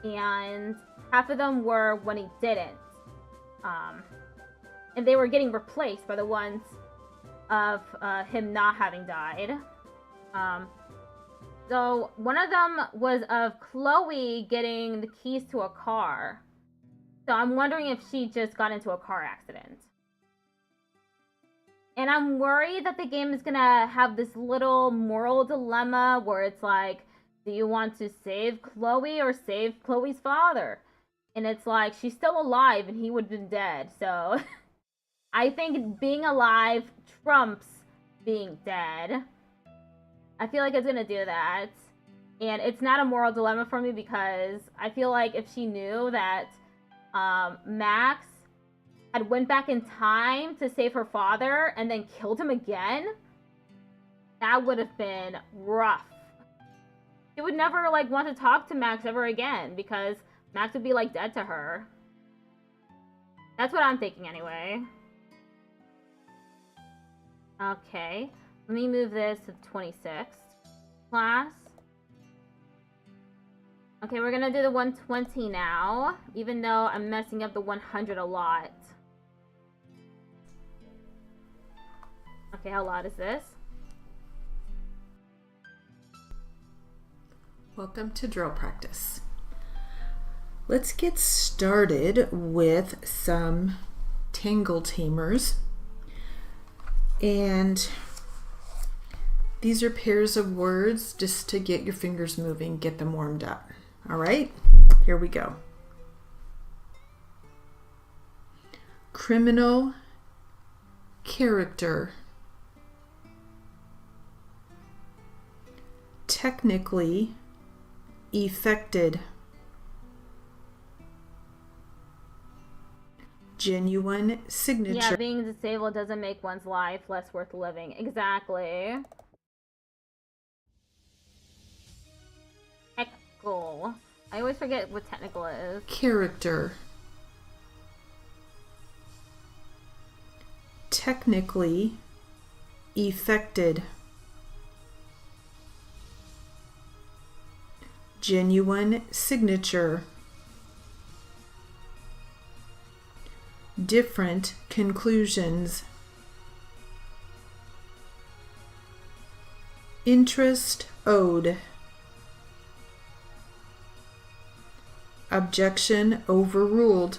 and half of them were when he didn't. And they were getting replaced by the ones of him not having died. So one of them was of Chloe getting the keys to a car. So I'm wondering if she just got into a car accident. And I'm worried that the game is gonna have this little moral dilemma where it's like, do you want to save Chloe or save Chloe's father? And it's like, she's still alive and he would have been dead. So I think being alive trumps being dead. I feel like it's gonna do that. And it's not a moral dilemma for me because I feel like if she knew that Max had went back in time to save her father and then killed him again, that would have been rough. She would never like want to talk to Max ever again because Max would be like dead to her. That's what I'm thinking anyway. Okay, let me move this to the 26th class. Okay, we're gonna do the 120 now, even though I'm messing up the 100 a lot. Okay, how loud is this? Welcome to drill practice. Let's get started with some tangle tamers. And these are pairs of words just to get your fingers moving, get them warmed up. All right, here we go. Criminal, character, technically, affected, genuine signature. Yeah, being disabled doesn't make one's life less worth living. Exactly. Technical. I always forget what technical is. Character. Technically affected. Genuine signature. Different conclusions. Interest owed. Objection overruled.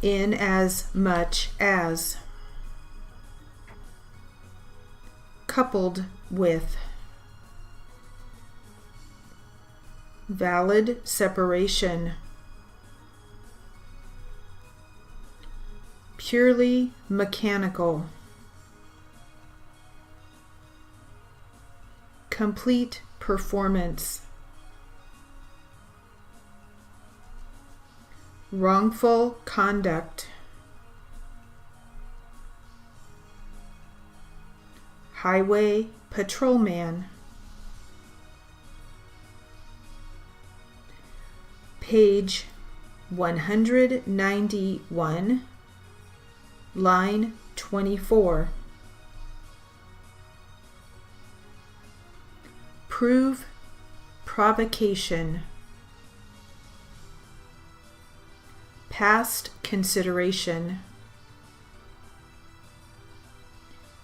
In as much as. Coupled with. Valid separation. Purely mechanical. Complete performance. Wrongful conduct. Highway patrolman. Page 191, line 24. Prove provocation. Past consideration.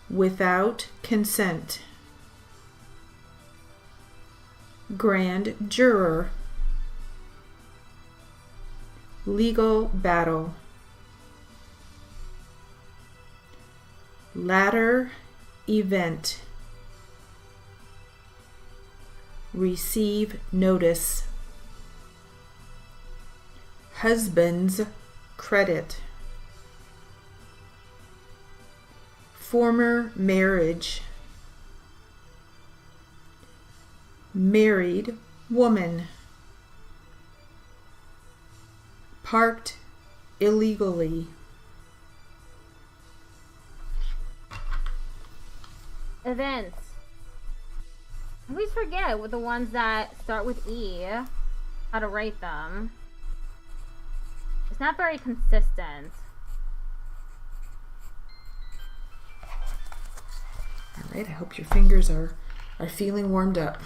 Without consent. Grand juror. legal battle. Latter event. Receive notice. Husband's credit. Former marriage. Married woman. Parked illegally. Events. I always forget with the ones that start with E, how to write them. It's not very consistent. All right, I hope your fingers are feeling warmed up.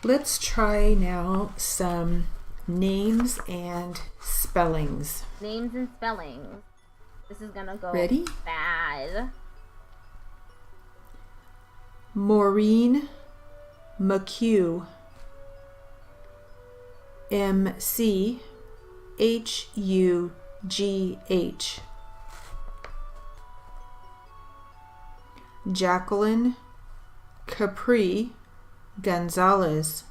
Let's try now some names and spellings. Names and spellings. This is gonna go Ready? bad. Maureen McHugh. MCHUGH. Jacqueline Capri Gonzalez.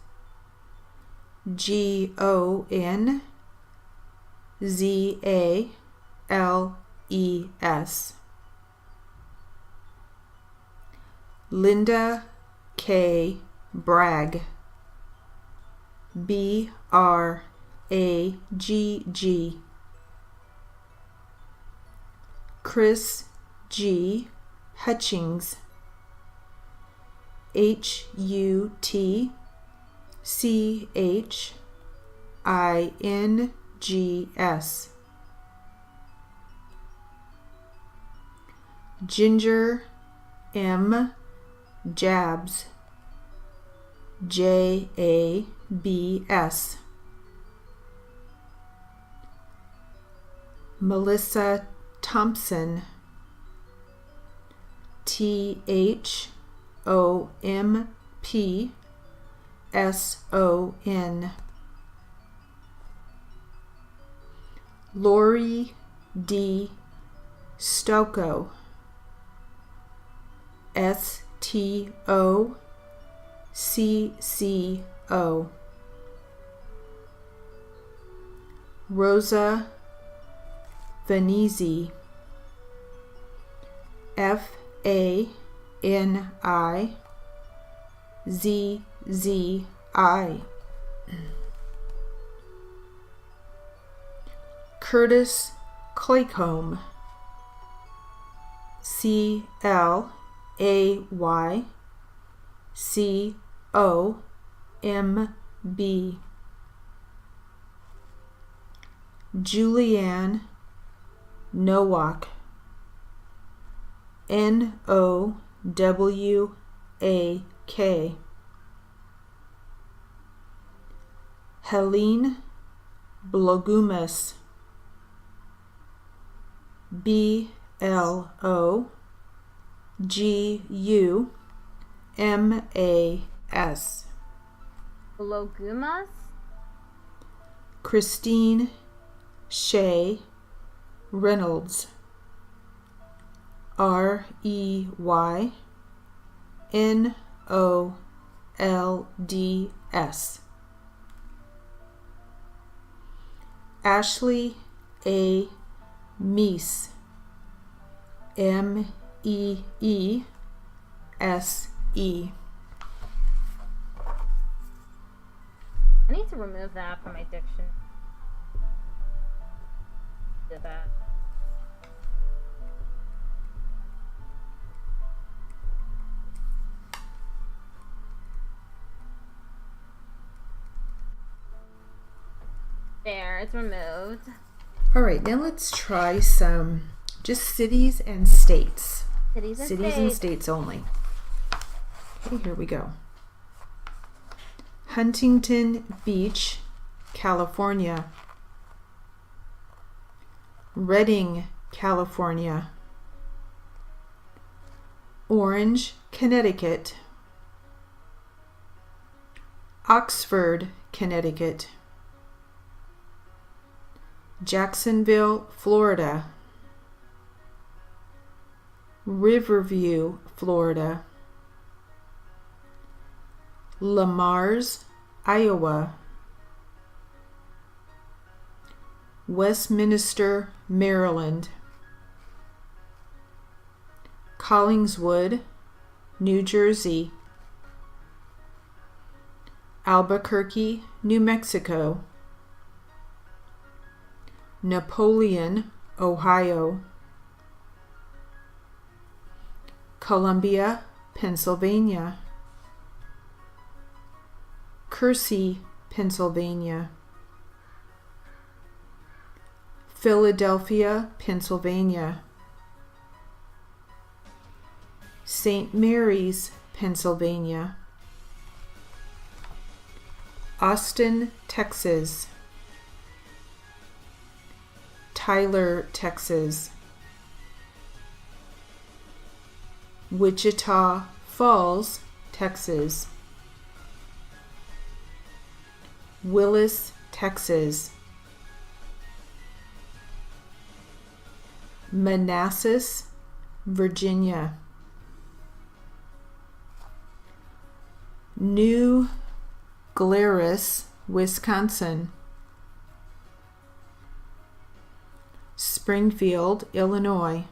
GONZALES. Linda K. Bragg. BRAGG. Chris G. Hutchings. HUTCHINGS. Ginger M. Jabs. JABS. Melissa Thompson. THOMPSON. Lori D. Stocco. STOCCO. Rosa Venezi. FANIZZI. Curtis Claycomb. CLAYCOMB. Julianne Nowak. NOWAK. Helene Blogumas. BLOGUMAS. Blogumas? Christine Shea Reynolds. REYNOLDS. Ashley A. Meese. MEESE. I need to remove that from my diction. Did that. There, it's removed. All right, now let's try some just cities and states. Cities and Cities states. and states only. Okay, here we go. Huntington Beach, California. Redding, California. Orange, Connecticut. Oxford, Connecticut. Jacksonville, Florida. Riverview, Florida. Lamars, Iowa. Westminster, Maryland. Collingswood, New Jersey. Albuquerque, New Mexico. Napoleon, Ohio. Columbia, Pennsylvania. Kersey, Pennsylvania. Philadelphia, Pennsylvania. St. Mary's, Pennsylvania. Austin, Texas. Tyler, Texas. Wichita Falls, Texas. Willis, Texas. Manassas, Virginia. New Glarus, Wisconsin. Springfield, Illinois.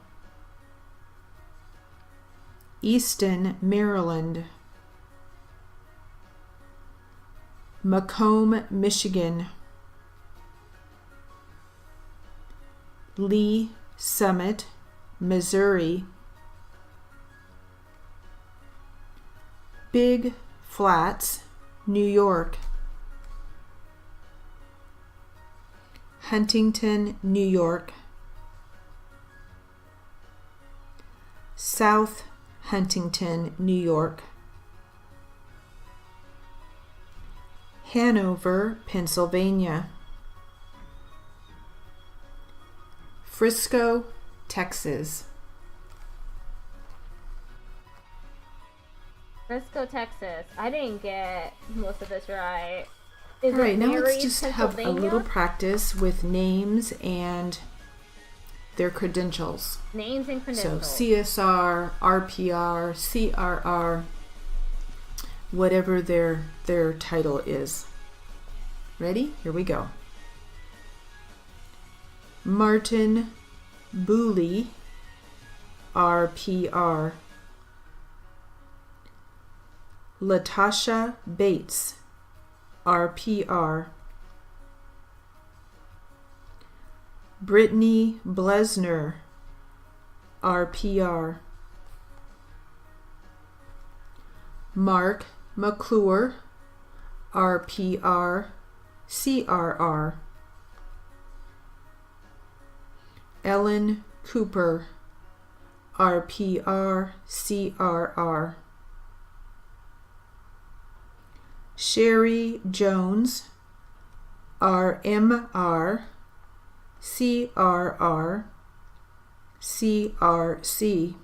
Easton, Maryland. Macomb, Michigan. Lee Summit, Missouri. Big Flats, New York. Huntington, New York. South Huntington, New York. Hanover, Pennsylvania. Frisco, Texas. Frisco, Texas. I didn't get most of this right. All right, now let's just have a little practice with names and their credentials. Names and credentials. So CSR, RPR, CRR, whatever their title is. Ready? Here we go. Martin Booley, RPR. Latasha Bates, RPR. Brittany Blesner, RPR. Mark McClure, RPR, CRR. Ellen Cooper, RPR, CRR. Sherry Jones, RMR, CRR, CRC.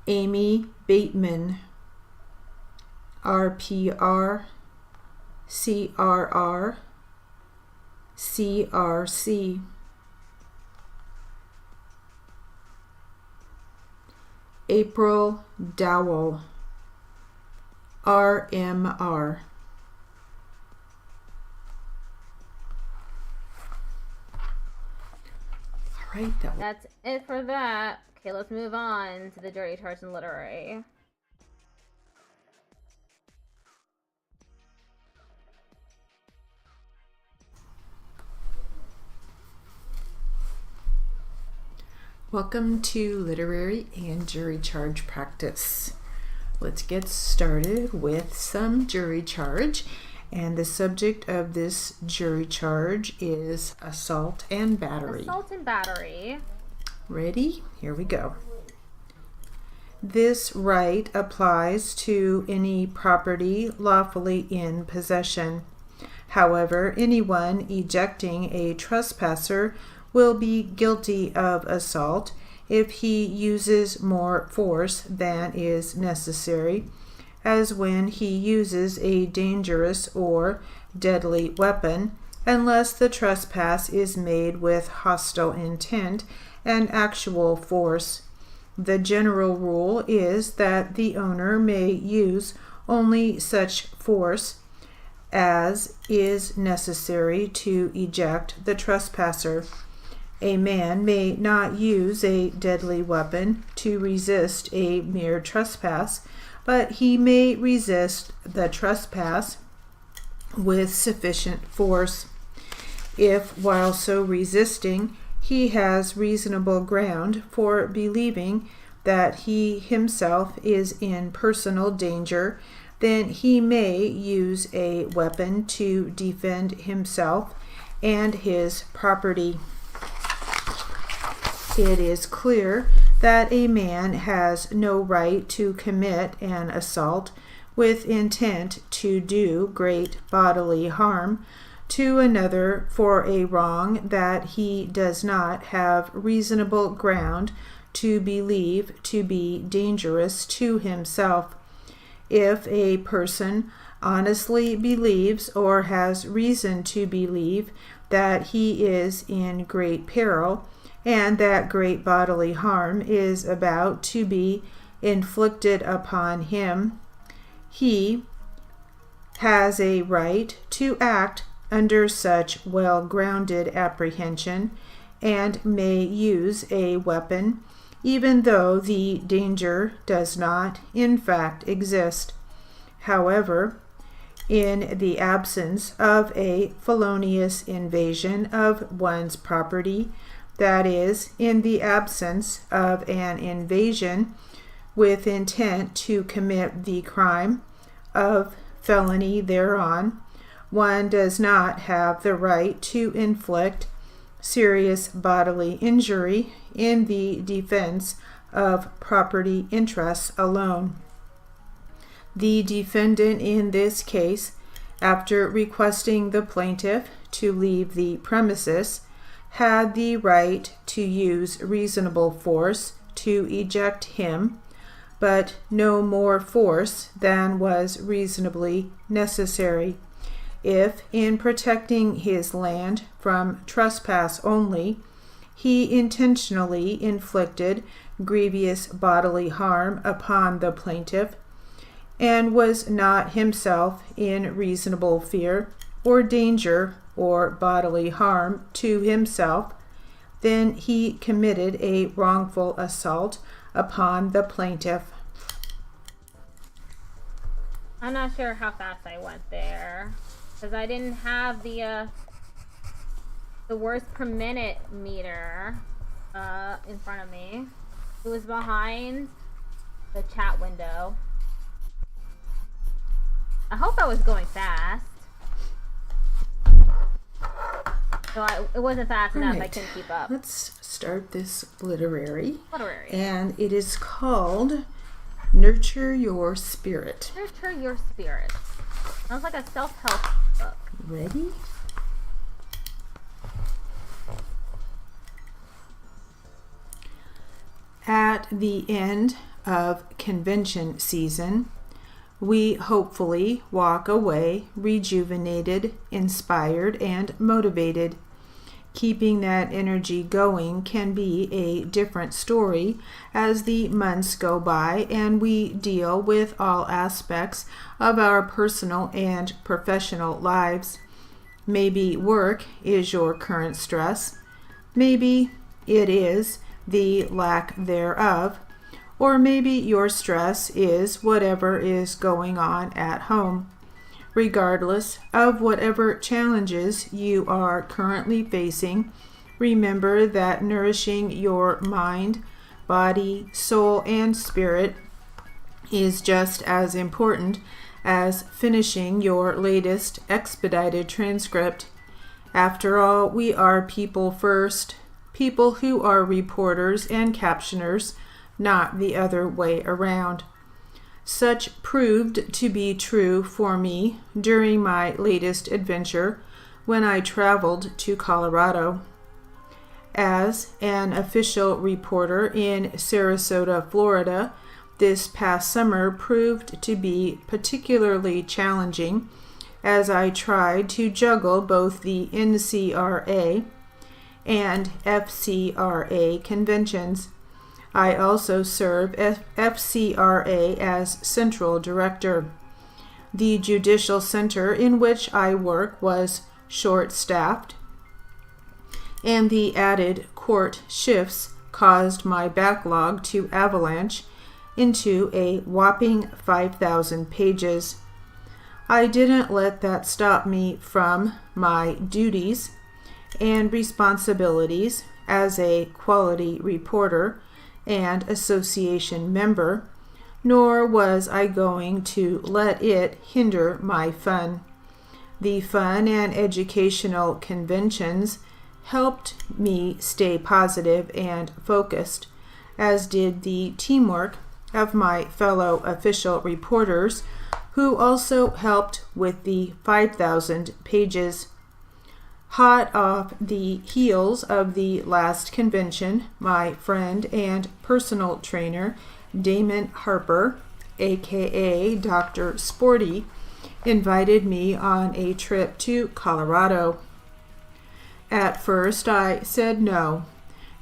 Amy Bateman, RPR, CRR, CRC. April Dowell, RMR. All right, that's it for that. Okay, let's move on to the dirty charts in literary. Welcome to literary and jury charge practice. Let's get started with some jury charge, and the subject of this jury charge is assault and battery. Assault and battery. Ready? Here we go. This right applies to any property lawfully in possession. However, anyone ejecting a trespasser will be guilty of assault if he uses more force than is necessary, as when he uses a dangerous or deadly weapon unless the trespass is made with hostile intent and actual force. The general rule is that the owner may use only such force as is necessary to eject the trespasser. A man may not use a deadly weapon to resist a mere trespass, but he may resist the trespass with sufficient force. If, while so resisting, he has reasonable ground for believing that he himself is in personal danger, then he may use a weapon to defend himself and his property. It is clear that a man has no right to commit an assault with intent to do great bodily harm to another for a wrong that he does not have reasonable ground to believe to be dangerous to himself. If a person honestly believes or has reason to believe that he is in great peril and that great bodily harm is about to be inflicted upon him, he has a right to act under such well-grounded apprehension and may use a weapon even though the danger does not in fact exist. However, in the absence of a felonious invasion of one's property, that is, in the absence of an invasion with intent to commit the crime of felony thereon, one does not have the right to inflict serious bodily injury in the defense of property interests alone. The defendant in this case, after requesting the plaintiff to leave the premises, had the right to use reasonable force to eject him, but no more force than was reasonably necessary. If, in protecting his land from trespass only, he intentionally inflicted grievous bodily harm upon the plaintiff, and was not himself in reasonable fear or danger or bodily harm to himself, then he committed a wrongful assault upon the plaintiff. I'm not sure how fast I went there, because I didn't have the words per minute meter in front of me. It was behind the chat window. I hope I was going fast. So it wasn't fast enough. Right. I couldn't keep up. Let's start this literary. Literary. And it is called Nurture Your Spirit. Nurture Your Spirit. Sounds like a self-help book. Ready? At the end of convention season, we hopefully walk away rejuvenated, inspired, and motivated. Keeping that energy going can be a different story as the months go by and we deal with all aspects of our personal and professional lives. Maybe work is your current stress. Maybe it is the lack thereof. Or maybe your stress is whatever is going on at home. Regardless of whatever challenges you are currently facing, remember that nourishing your mind, body, soul, and spirit is just as important as finishing your latest expedited transcript. After all, we are people first, people who are reporters and captioners, not the other way around. Such proved to be true for me during my latest adventure when I traveled to Colorado. As an official reporter in Sarasota, Florida, this past summer proved to be particularly challenging as I tried to juggle both the NCRA and FCRA conventions. I also serve FCRA as Central Director. The Judicial Center in which I work was short-staffed, and the added court shifts caused my backlog to avalanche into a whopping 5,000 pages. I didn't let that stop me from my duties and responsibilities as a quality reporter and association member, nor was I going to let it hinder my fun. The fun and educational conventions helped me stay positive and focused, as did the teamwork of my fellow official reporters, who also helped with the 5,000 pages. Hot off the heels of the last convention, my friend and personal trainer, Damon Harper, aka Dr. Sporty, invited me on a trip to Colorado. At first I said no.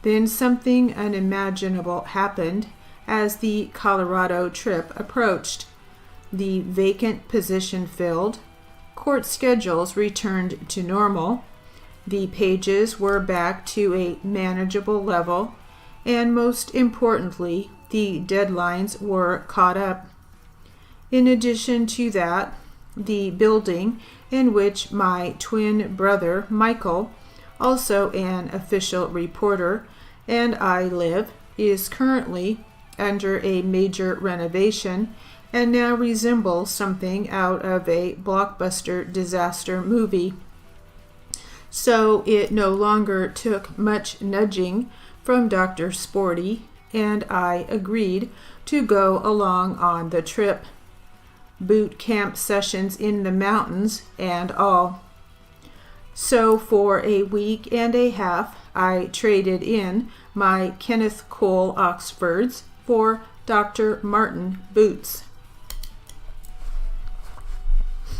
Then something unimaginable happened as the Colorado trip approached. The vacant position filled, court schedules returned to normal, the pages were back to a manageable level, and most importantly, the deadlines were caught up. In addition to that, the building in which my twin brother, Michael, also an official reporter, and I live, is currently under a major renovation and now resembles something out of a blockbuster disaster movie. So it no longer took much nudging from Dr. Sporty, and I agreed to go along on the trip. Boot camp sessions in the mountains and all. So for a week and a half, I traded in my Kenneth Cole Oxfords for Dr. Martin boots.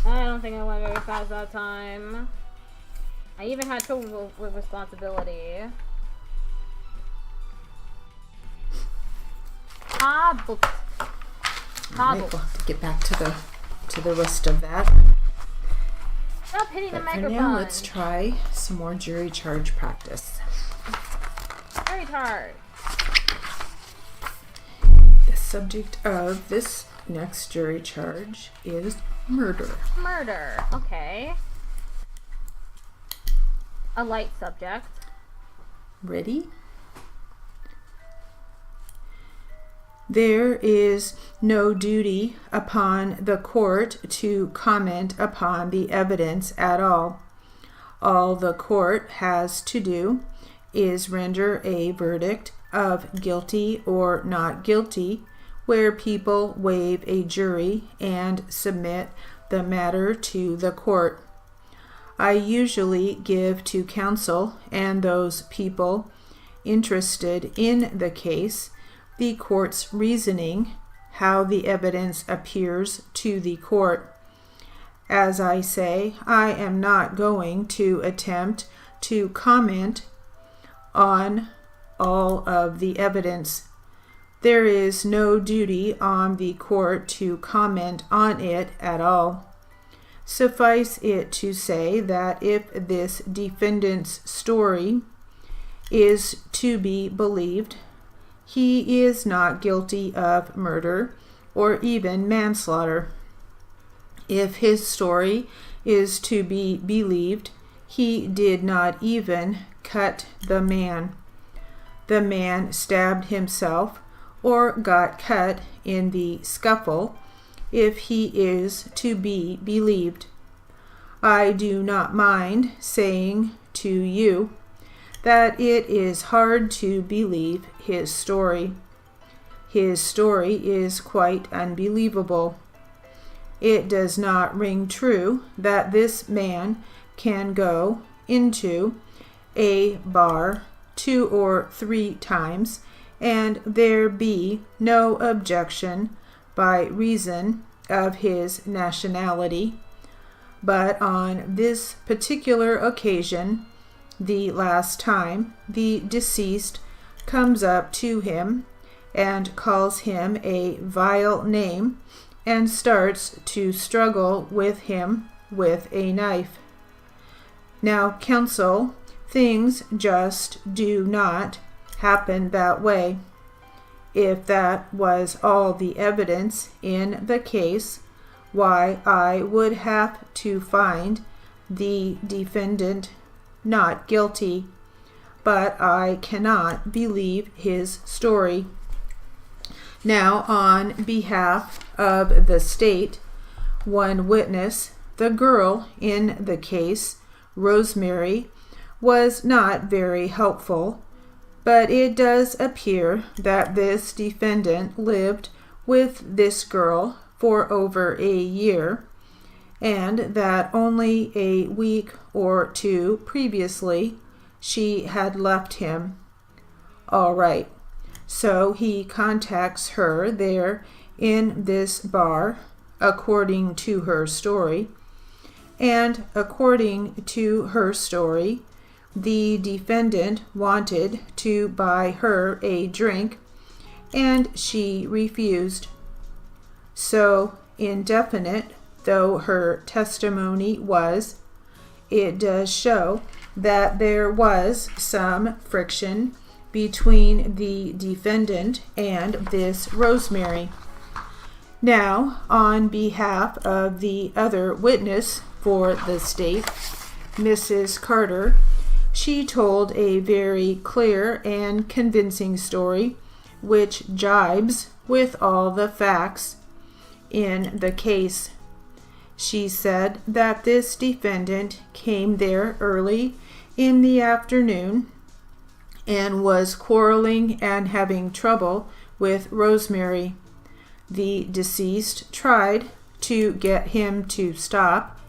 I don't think I went very fast that time. I even had trouble with responsibility. We'll have to get back to the rest of that. Stop hitting the For microphone. now, let's try some more jury charge practice. Jury charge. The subject of this next jury charge is murder. Murder. Okay. A light subject. Ready? There is no duty upon the court to comment upon the evidence at all. All the court has to do is render a verdict of guilty or not guilty, where people waive a jury and submit the matter to the court. I usually give to counsel and those people interested in the case the court's reasoning, how the evidence appears to the court. As I say, I am not going to attempt to comment on all of the evidence. There is no duty on the court to comment on it at all. Suffice it to say that if this defendant's story is to be believed, he is not guilty of murder or even manslaughter. If his story is to be believed, he did not even cut the man. The man stabbed himself or got cut in the scuffle, if he is to be believed. I do not mind saying to you that it is hard to believe his story. His story is quite unbelievable. It does not ring true that this man can go into a bar 2 or 3 times and there be no objection by reason of his nationality. but on this particular occasion, the last time, the deceased comes up to him and calls him a vile name and starts to struggle with him with a knife. Now, counsel, things just do not happen that way. If that was all the evidence in the case, why, I would have to find the defendant not guilty, but I cannot believe his story. Now, on behalf of the state, one witness, the girl in the case, Rosemary, was not very helpful, but it does appear that this defendant lived with this girl for over a year, and that only a week or two previously she had left him. All right, so he contacts her there in this bar, according to her story, and according to her story, the defendant wanted to buy her a drink, and she refused. So indefinite though her testimony was, it does show that there was some friction between the defendant and this Rosemary. Now, on behalf of the other witness for the state, Mrs. Carter, she told a very clear and convincing story which jibes with all the facts in the case. She said that this defendant came there early in the afternoon and was quarreling and having trouble with Rosemary. The deceased tried to get him to stop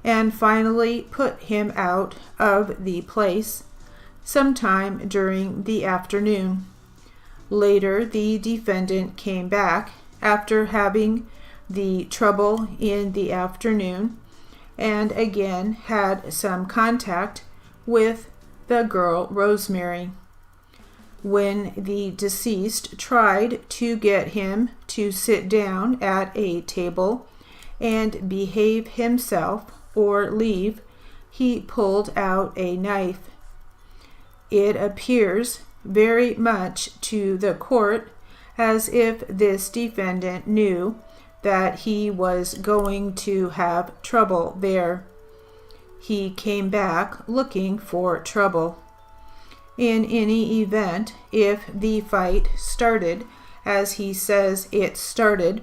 and finally put him out of the place sometime during the afternoon. Later, the defendant came back after having the trouble in the afternoon and again had some contact with the girl Rosemary. When the deceased tried to get him to sit down at a table and behave himself or leave, he pulled out a knife. It appears very much to the court as if this defendant knew that he was going to have trouble there. He came back looking for trouble. In any event, if the fight started as he says it started,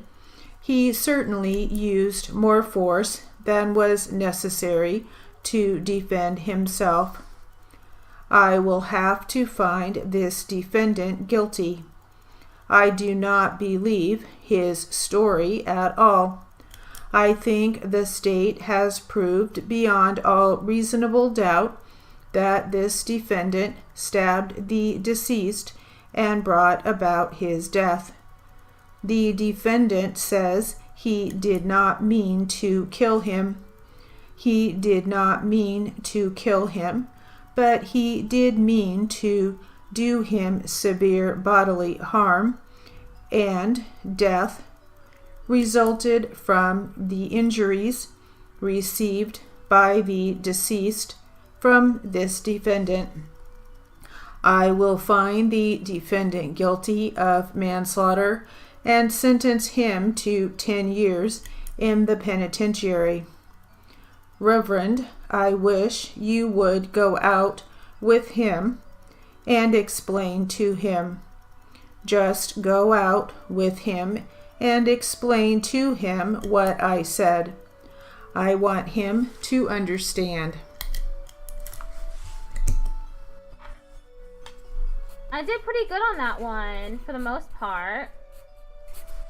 he certainly used more force than was necessary to defend himself. I will have to find this defendant guilty. I do not believe his story at all. I think the state has proved beyond all reasonable doubt that this defendant stabbed the deceased and brought about his death. The defendant says he did not mean to kill him. He did not mean to kill him, but he did mean to do him severe bodily harm, and death resulted from the injuries received by the deceased from this defendant. I will find the defendant guilty of manslaughter and sentence him to 10 years in the penitentiary. Reverend, I wish you would go out with him and explain to him. Just go out with him and explain to him what I said. I want him to understand. I did pretty good on that one for the most part.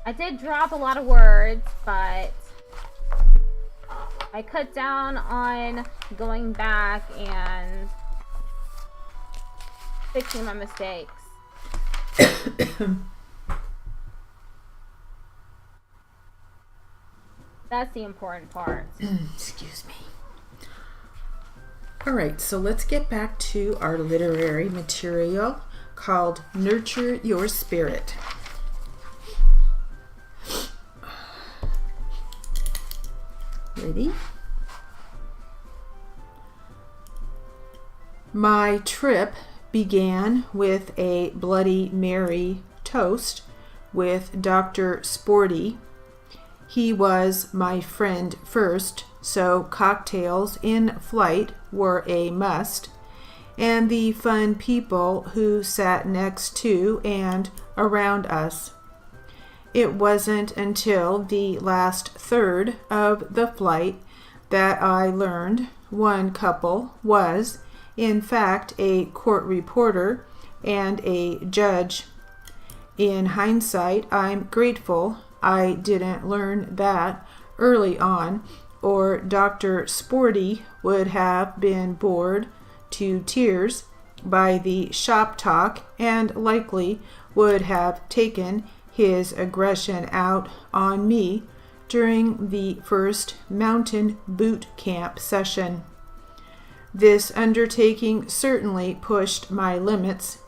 I did drop a lot of words, but I cut down on going back and fixing my mistakes. That's the important part. Excuse me. All right, so let's get back to our literary material called Nurture Your Spirit. Ready? My trip began with a Bloody Mary toast with Dr. Sporty. He was my friend first, so cocktails in flight were a must, and the fun people who sat next to and around us. It wasn't until the last third of the flight that I learned one couple was, in fact, a court reporter and a judge. In hindsight, I'm grateful I didn't learn that early on, or Dr. Sporty would have been bored to tears by the shop talk and likely would have taken his aggression out on me during the first mountain boot camp session. This undertaking certainly pushed my limits.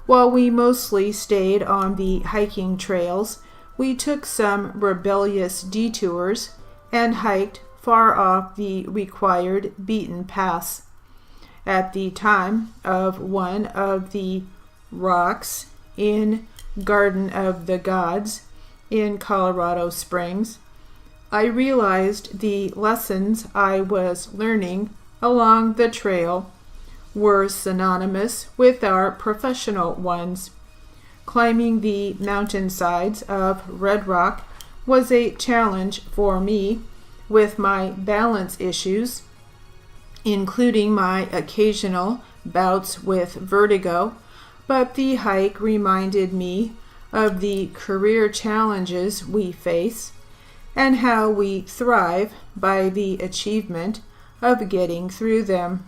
While we mostly stayed on the hiking trails, we took some rebellious detours and hiked far off the required beaten paths. At the time of one of the rocks in Garden of the Gods in Colorado Springs, I realized the lessons I was learning along the trail were synonymous with our professional ones. Climbing the mountainsides of Red Rock was a challenge for me with my balance issues, including my occasional bouts with vertigo, but the hike reminded me of the career challenges we face and how we thrive by the achievement of getting through them.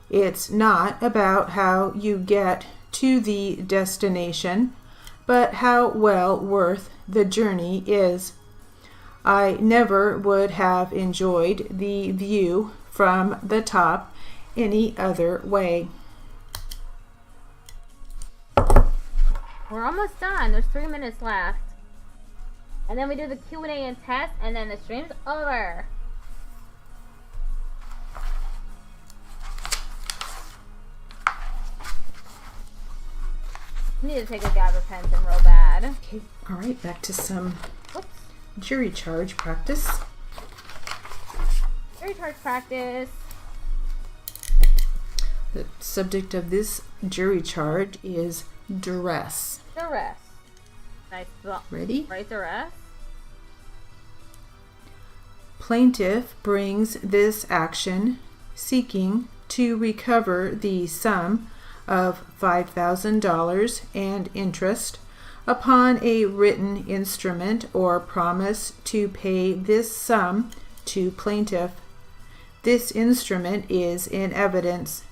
It's not about how you get to the destination, but how well worth the journey is. I never would have enjoyed the view from the top any other way. We're almost done. There's 3 minutes left. And then we do the Q&A and test, and then the stream's over. I need to take a dab of pencil real bad. Okay, all right, back to some Whoops. jury charge practice. Jury charge practice. The subject of this jury charge is duress. Duress. Nice. Ready? Right, duress. Plaintiff brings this action seeking to recover the sum of $5,000 and interest upon a written instrument or promise to pay this sum to plaintiff. This instrument is in evidence.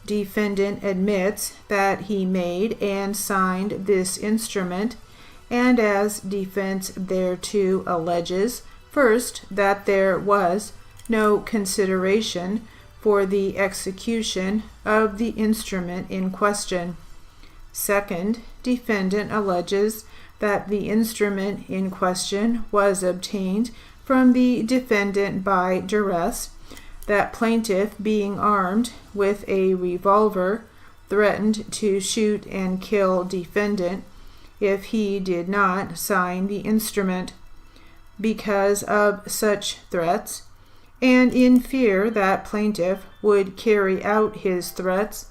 Defendant admits that he made and signed this instrument, and as defense thereto alleges, first, that there was no consideration for the execution of the instrument in question. Second, defendant alleges that the instrument in question was obtained from the defendant by duress, that plaintiff, being armed with a revolver, threatened to shoot and kill defendant if he did not sign the instrument. Because of such threats, and in fear that plaintiff would carry out his threats,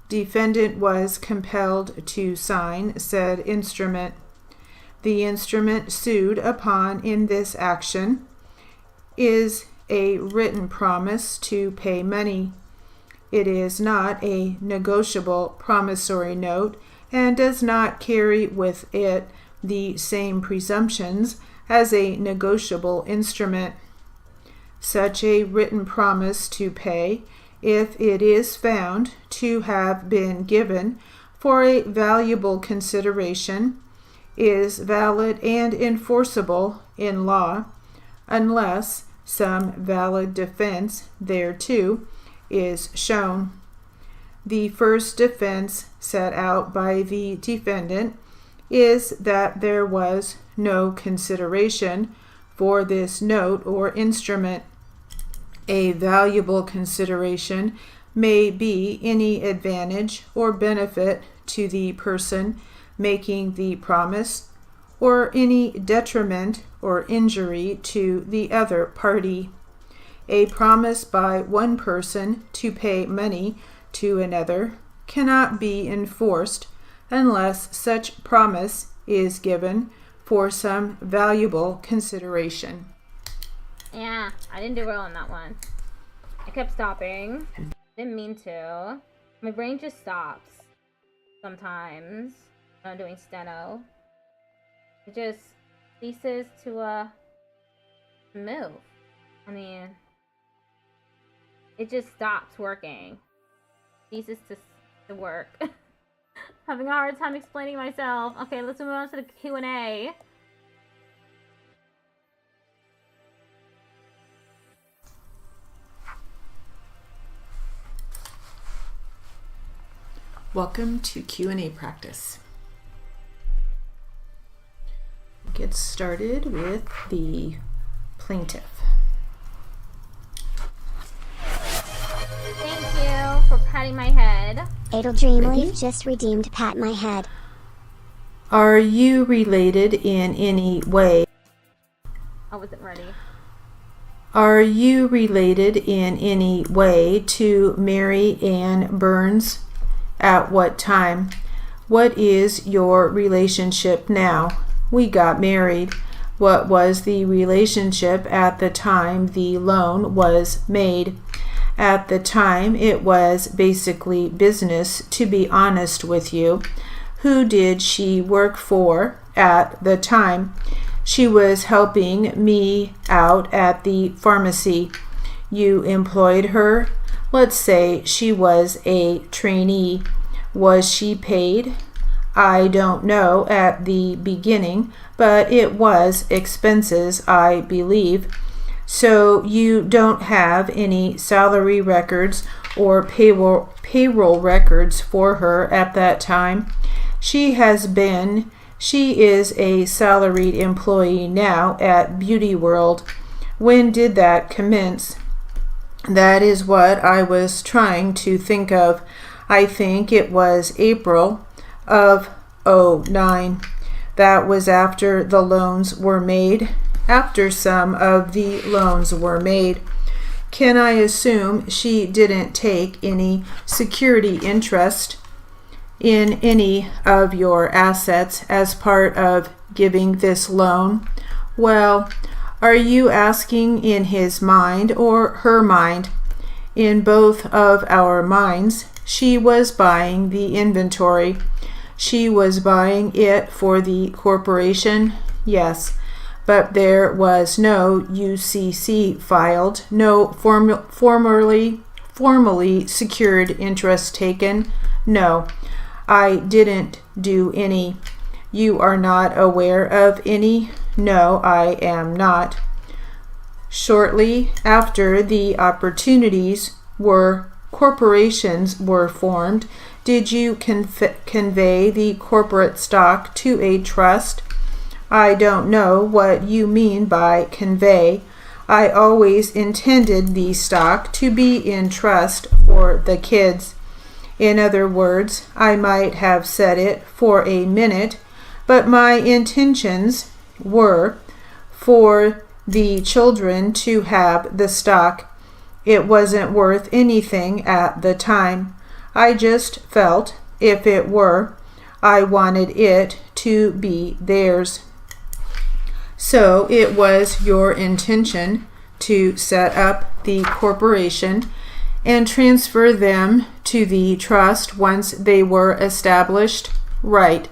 defendant was compelled to sign said instrument. The instrument sued upon in this action is a written promise to pay money. It is not a negotiable promissory note and does not carry with it the same presumptions as a negotiable instrument. Such a written promise to pay, if it is found to have been given for a valuable consideration, is valid and enforceable in law unless some valid defense thereto is shown. The first defense set out by the defendant is that there was no consideration for this note or instrument. A valuable consideration may be any advantage or benefit to the person making the promise, or any detriment or injury to the other party. A promise by one person to pay money to another cannot be enforced unless such promise is given for some valuable consideration. Yeah, I didn't do well on that one. I kept stopping. Didn't mean to. My brain just stops sometimes when I'm doing steno. It just ceases to move. I mean, it just stops working. Ceases to work. Having a hard time explaining myself. Okay, let's move on to the Q&A. Welcome to Q&A practice. Get started with the plaintiff. Thank you for patting my head. Adel Dreamleaf just redeemed pat my head. Are you related in any way? I wasn't ready. Are you related in any way to Mary Ann Burns? At what time? What is your relationship now? We got married. What was the relationship at the time the loan was made? At the time, it was basically business, to be honest with you. Who did she work for at the time? She was helping me out at the pharmacy. You employed her? Let's say she was a trainee. Was she paid? I don't know at the beginning, but it was expenses, I believe. So you don't have any salary records or payroll records for her at that time? She is a salaried employee now at Beauty World. When did that commence? That is what I was trying to think of. I think it was April of 2009. That was after the loans were made. After some of the loans were made. Can I assume she didn't take any security interest in any of your assets as part of giving this loan? Well, are you asking in his mind or her mind? In both of our minds. She was buying the inventory. She was buying it for the corporation? Yes, but there was no UCC filed, no formally secured interest taken? No, I didn't do any. You are not aware of any? No, I am not. Shortly after the corporations were formed, did you convey the corporate stock to a trust? I don't know what you mean by convey. I always intended the stock to be in trust for the kids. In other words, I might have said it for a minute, but my intentions were for the children to have the stock. It wasn't worth anything at the time. I just felt, if it were, I wanted it to be theirs. So it was your intention to set up the corporation and transfer them to the trust once they were established? Right.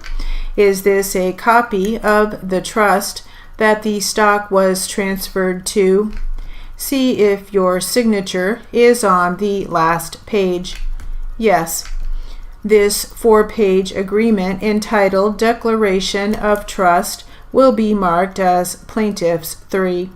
Is this a copy of the trust that the stock was transferred to? See if your signature is on the last page. Yes. This 4-page agreement entitled Declaration of Trust will be marked as Plaintiff's 3.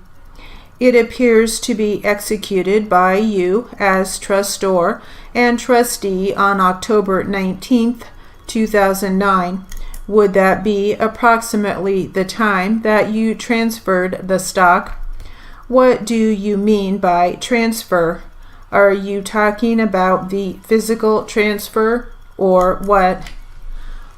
It appears to be executed by you as trustor and trustee on October 19th, 2009. Would that be approximately the time that you transferred the stock? What do you mean by transfer? Are you talking about the physical transfer or what?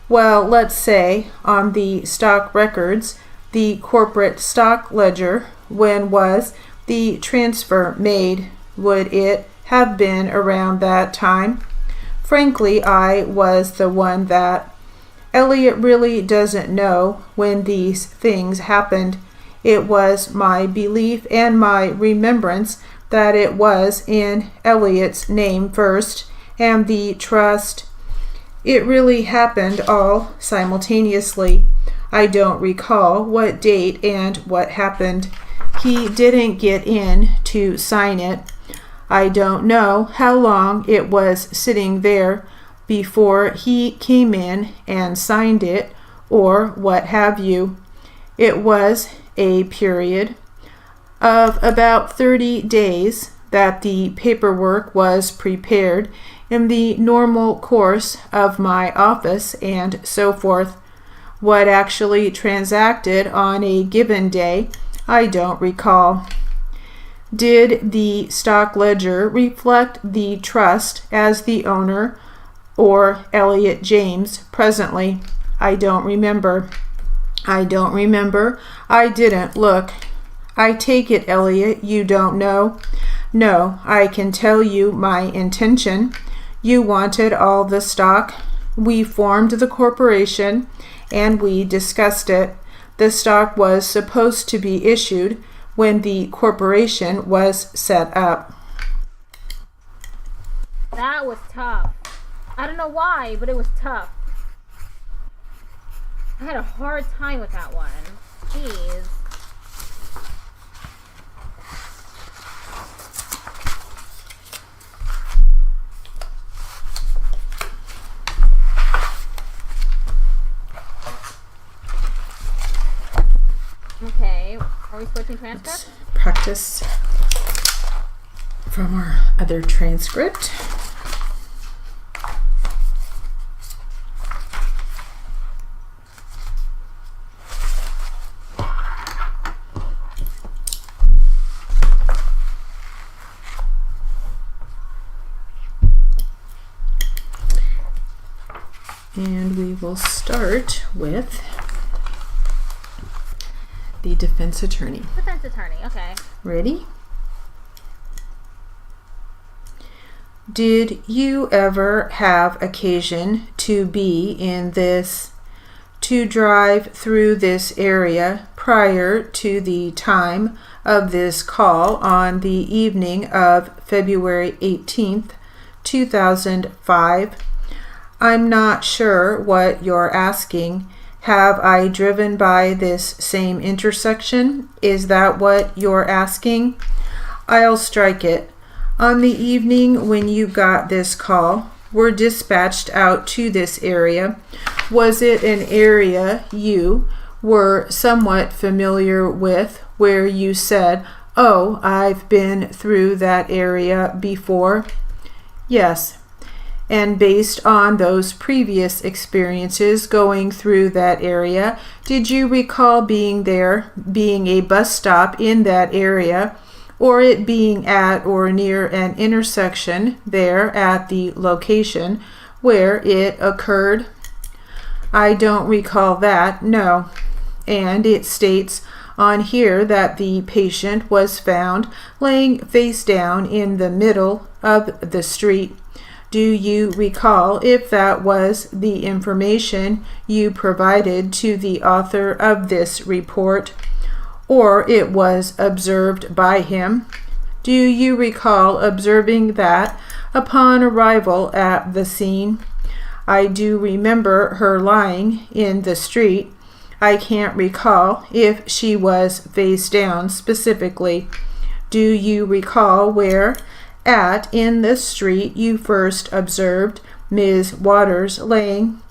Well, let's say on the stock records, the corporate stock ledger, when was the transfer made? Would it have been around that time? Frankly, I was the one that Elliot really doesn't know when these things happened. It was my belief and my remembrance that it was in Elliot's name first, and the trust. It really happened all simultaneously. I don't recall what date and what happened. He didn't get in to sign it. I don't know how long it was sitting there before he came in and signed it, or what have you. It was a period of about 30 days that the paperwork was prepared in the normal course of my office and so forth. What actually transacted on a given day, I don't recall. Did the stock ledger reflect the trust as the owner or Elliot James presently? I don't remember. I didn't look. I take it, Elliot, you don't know? No, I can tell you my intention. You wanted all the stock. We formed the corporation and we discussed it. The stock was supposed to be issued when the corporation was set up. That was tough. I don't know why, but it was tough. I had a hard time with that one. Jeez. Okay, are we switching transcripts? Let's practice from our other transcript. And we will start with the defense attorney. Defense attorney, okay. Ready? Did you ever have occasion to drive through this area prior to the time of this call on the evening of February 18th, 2005? I'm not sure what you're asking. Have I driven by this same intersection? Is that what you're asking? I'll strike it. On the evening when you got this call, were dispatched out to this area. Was it an area you were somewhat familiar with, where you said, "Oh, I've been through that area before"? Yes. And based on those previous experiences going through that area, did you recall being there, being a bus stop in that area, or it being at or near an intersection there at the location where it occurred? I don't recall that, no. And it states on here that the patient was found laying face down in the middle of the street. Do you recall if that was the information you provided to the author of this report, or it was observed by him? Do you recall observing that upon arrival at the scene? I do remember her lying in the street. I can't recall if she was face down specifically. Do you recall where in the street you first observed Ms. Waters laying?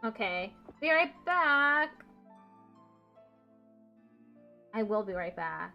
Okay, be right back. I will be right back.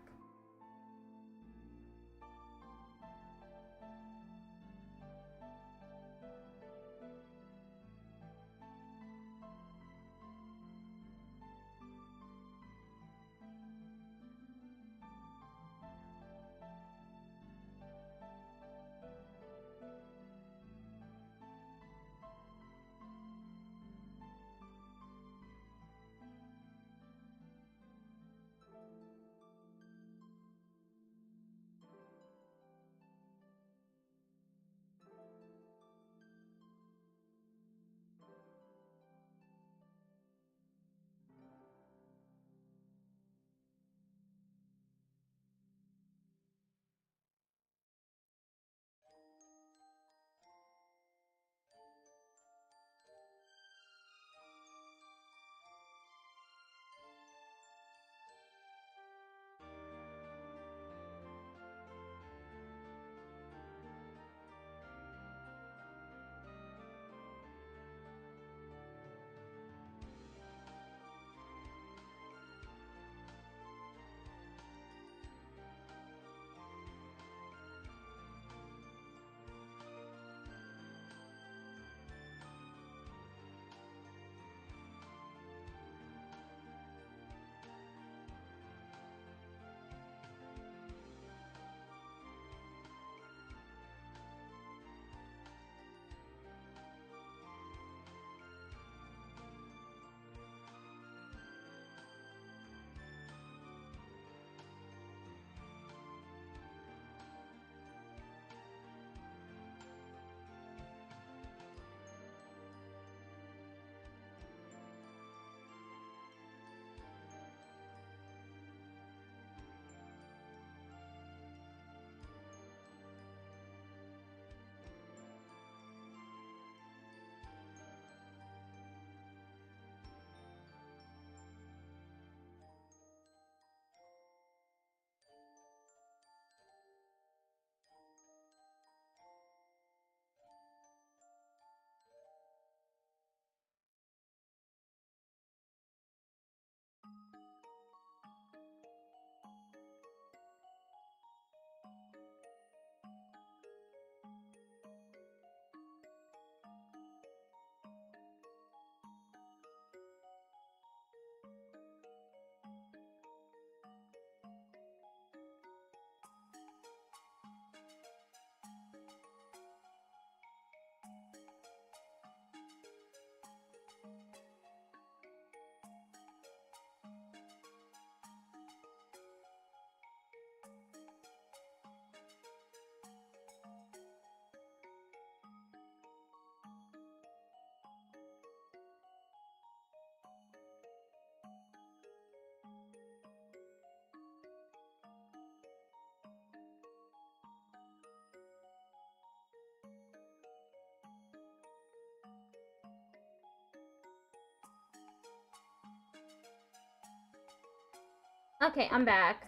Okay, I'm back.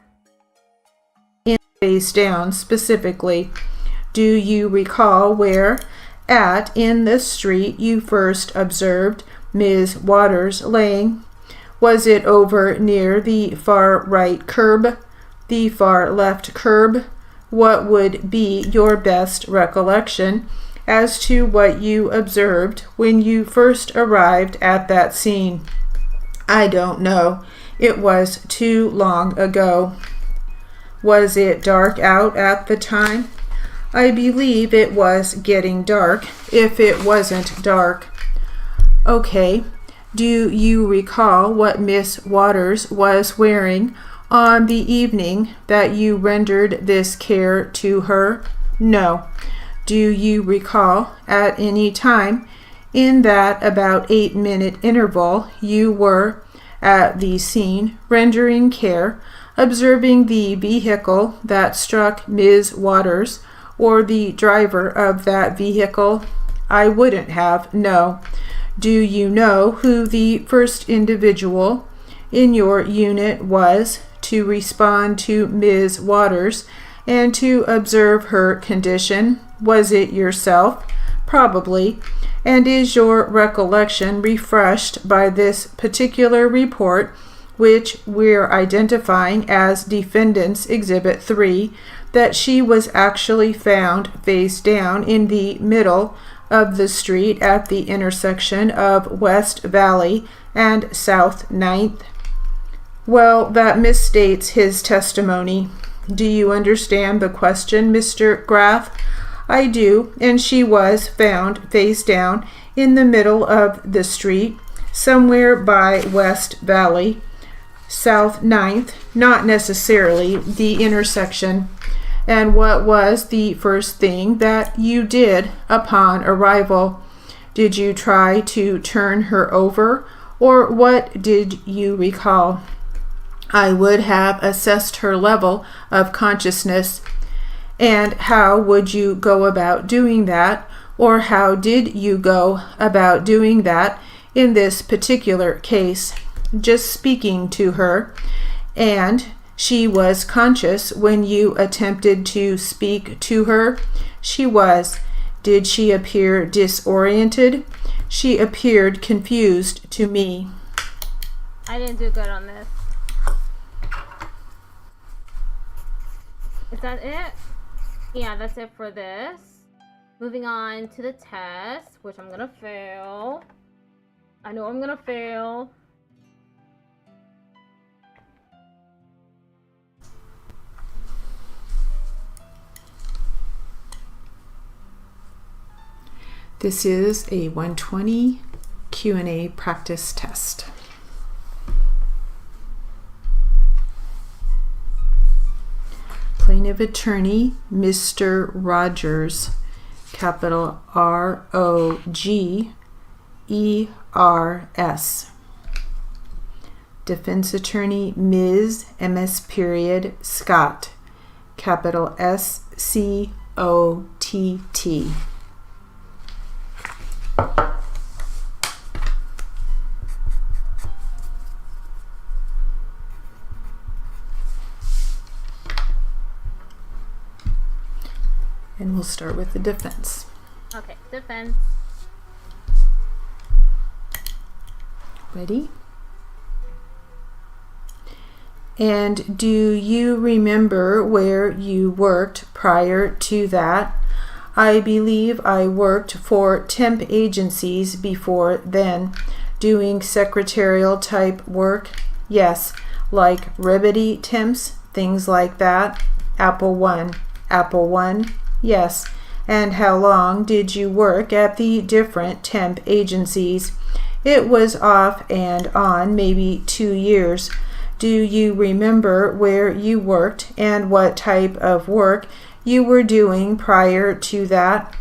Face down specifically. Do you recall where at in the street you first observed Ms. Waters laying? Was it over near the far right curb, the far left curb? What would be your best recollection as to what you observed when you first arrived at that scene? I don't know. It was too long ago. Was it dark out at the time? I believe it was getting dark, if it wasn't dark. Okay. Do you recall what Miss Waters was wearing on the evening that you rendered this care to her? No. Do you recall at any time in that about 8-minute interval you were at the scene rendering care, observing the vehicle that struck Ms. Waters or the driver of that vehicle? I wouldn't have, no. Do you know who the first individual in your unit was to respond to Ms. Waters and to observe her condition? Was it yourself? Probably. And is your recollection refreshed by this particular report, which we're identifying as Defendant's Exhibit 3, that she was actually found face down in the middle of the street at the intersection of West Valley and South 9th? Well, that misstates his testimony. Do you understand the question, Mr. Graff? I do, and she was found face down in the middle of the street, somewhere by West Valley, South 9th, not necessarily the intersection. And what was the first thing that you did upon arrival? Did you try to turn her over, or what did you recall? I would have assessed her level of consciousness. And how would you go about doing that, or how did you go about doing that in this particular case? Just speaking to her, and she was conscious when you attempted to speak to her? She was. Did she appear disoriented? She appeared confused to me. I didn't do good on this. Is that it? Yeah, that's it for this. Moving on to the test, which I'm gonna fail. I know I'm gonna fail. This is a 120 Q&A practice test. Plaintiff Attorney, Mr. Rogers, capital R-O-G-E-R-S. Defense Attorney, Ms. MS period Scott, capital S-C-O-T-T. And we'll start with the defense. Okay, defense. Ready? And do you remember where you worked prior to that? I believe I worked for temp agencies before then, doing secretarial type work. Yes, like Ribbity temps, things like that. Apple One. Yes. And how long did you work at the different temp agencies? It was off and on, maybe 2 years. Do you remember where you worked and what type of work you were doing prior to that?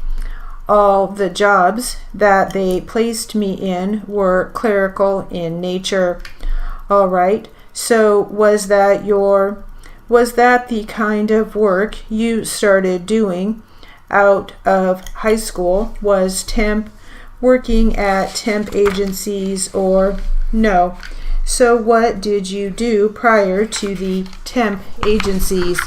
All the jobs that they placed me in were clerical in nature. All right. So was that the kind of work you started doing out of high school? Was temp working at temp agencies, or no? So what did you do prior to the temp agencies?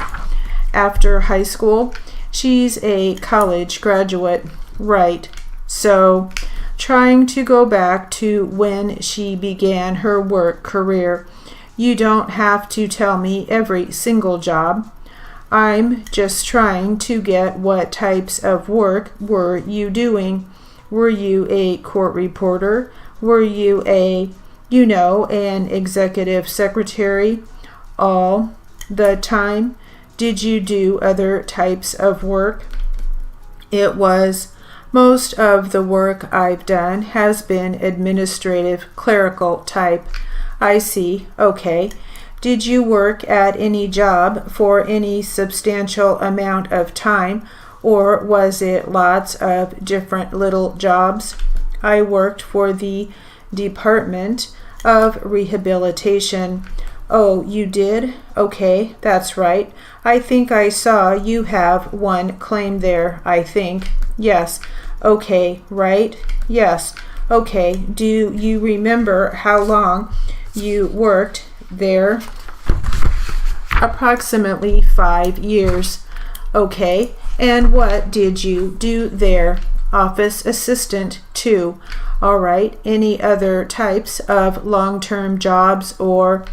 After high school? She's a college graduate, right? So trying to go back to when she began her work career. You don't have to tell me every single job. I'm just trying to get what types of work were you doing? Were you a court reporter? Were you an executive secretary all the time? Did you do other types of work? It was. Most of the work I've done has been administrative, clerical type. I see. Okay. Did you work at any job for any substantial amount of time, or was it lots of different little jobs? I worked for the Department of Rehabilitation. Oh, you did? Okay, that's right. I think I saw you have one claim there, I think. Yes. Okay, right? Yes. Okay. Do you remember how long you worked there? Approximately 5 years. Okay. And what did you do there? Office assistant, too. All right. Any other types of long-term jobs or...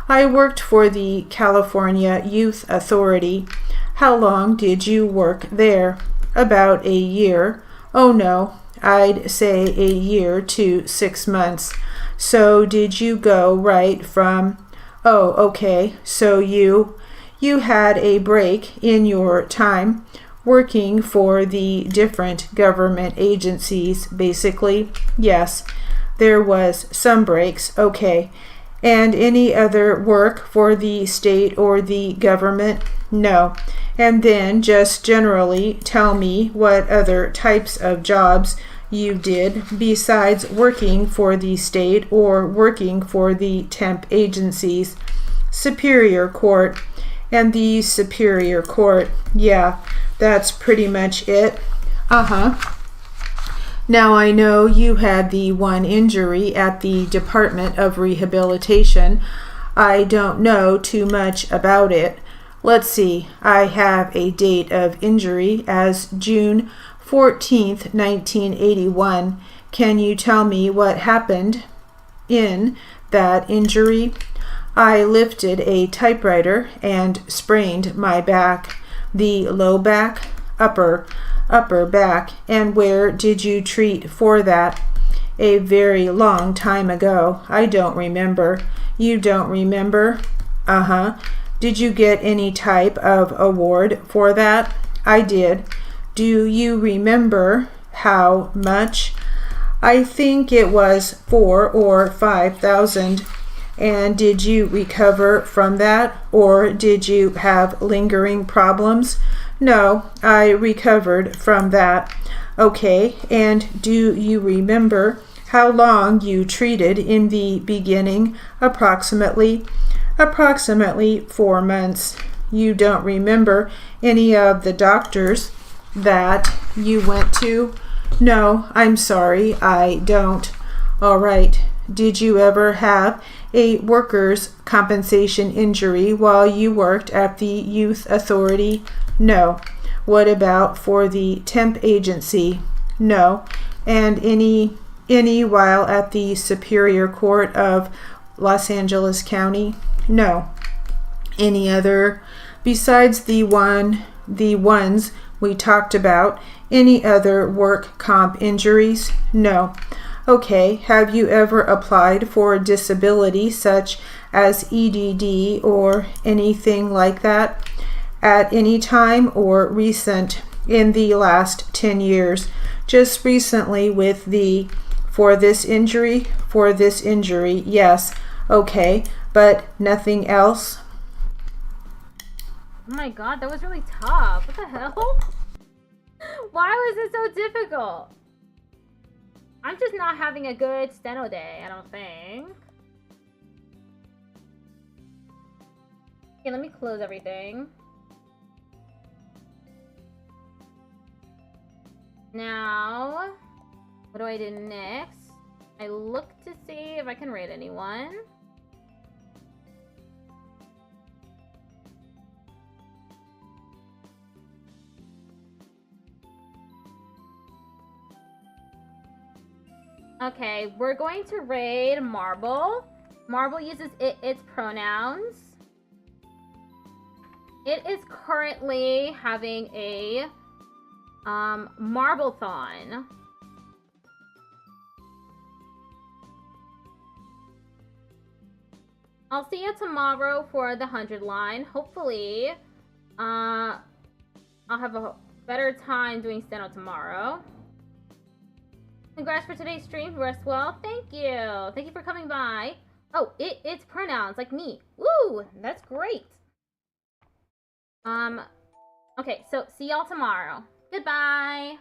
I worked for the California Youth Authority. How long did you work there? About a year. Oh no, I'd say a year to 6 months. So did you go right from... Oh, okay. So you had a break in your time working for the different government agencies, basically? Yes, there was some breaks. Okay. And any other work for the state or the government? No. And then just generally tell me what other types of jobs you did besides working for the state or working for the temp agencies. Superior Court. And the Superior Court. Yeah, that's pretty much it. Now I know you had the one injury at the Department of Rehabilitation. I don't know too much about it. Let's see, I have a date of injury as June 14th, 1981. Can you tell me what happened in that injury? I lifted a typewriter and sprained my back. The low back, upper back. And where did you treat for that? A very long time ago. I don't remember. You don't remember? Did you get any type of award for that? I did. Do you remember how much? I think it was 4,000 or 5,000. And did you recover from that, or did you have lingering problems? No, I recovered from that. Okay, and do you remember how long you treated in the beginning? Approximately 4 months. You don't remember any of the doctors that you went to? No, I'm sorry, I don't. All right. Did you ever have a workers' compensation injury while you worked at the Youth Authority? No. What about for the temp agency? No. And any while at the Superior Court of Los Angeles County? No. Any other besides the ones we talked about? Any other work comp injuries? No. Okay, have you ever applied for a disability such as EDD or anything like that at any time or recent in the last 10 years? Just recently with for this injury, yes. Okay, but nothing else? Oh my god, that was really tough. What the hell? Why was it so difficult? I'm just not having a good steno day, I don't think. Okay, let me close everything. Now, what do I do next? I look to see if I can rate anyone. Okay, we're going to raid Marble. Marble uses its pronouns. It is currently having a Marble-thon. I'll see you tomorrow for the 100 line. Hopefully, I'll have a better time doing steno tomorrow. Congrats for today's stream. Rest well. Thank you. Thank you for coming by. Oh, it's pronouns like me. Woo! That's great. Okay, so see y'all tomorrow. Goodbye.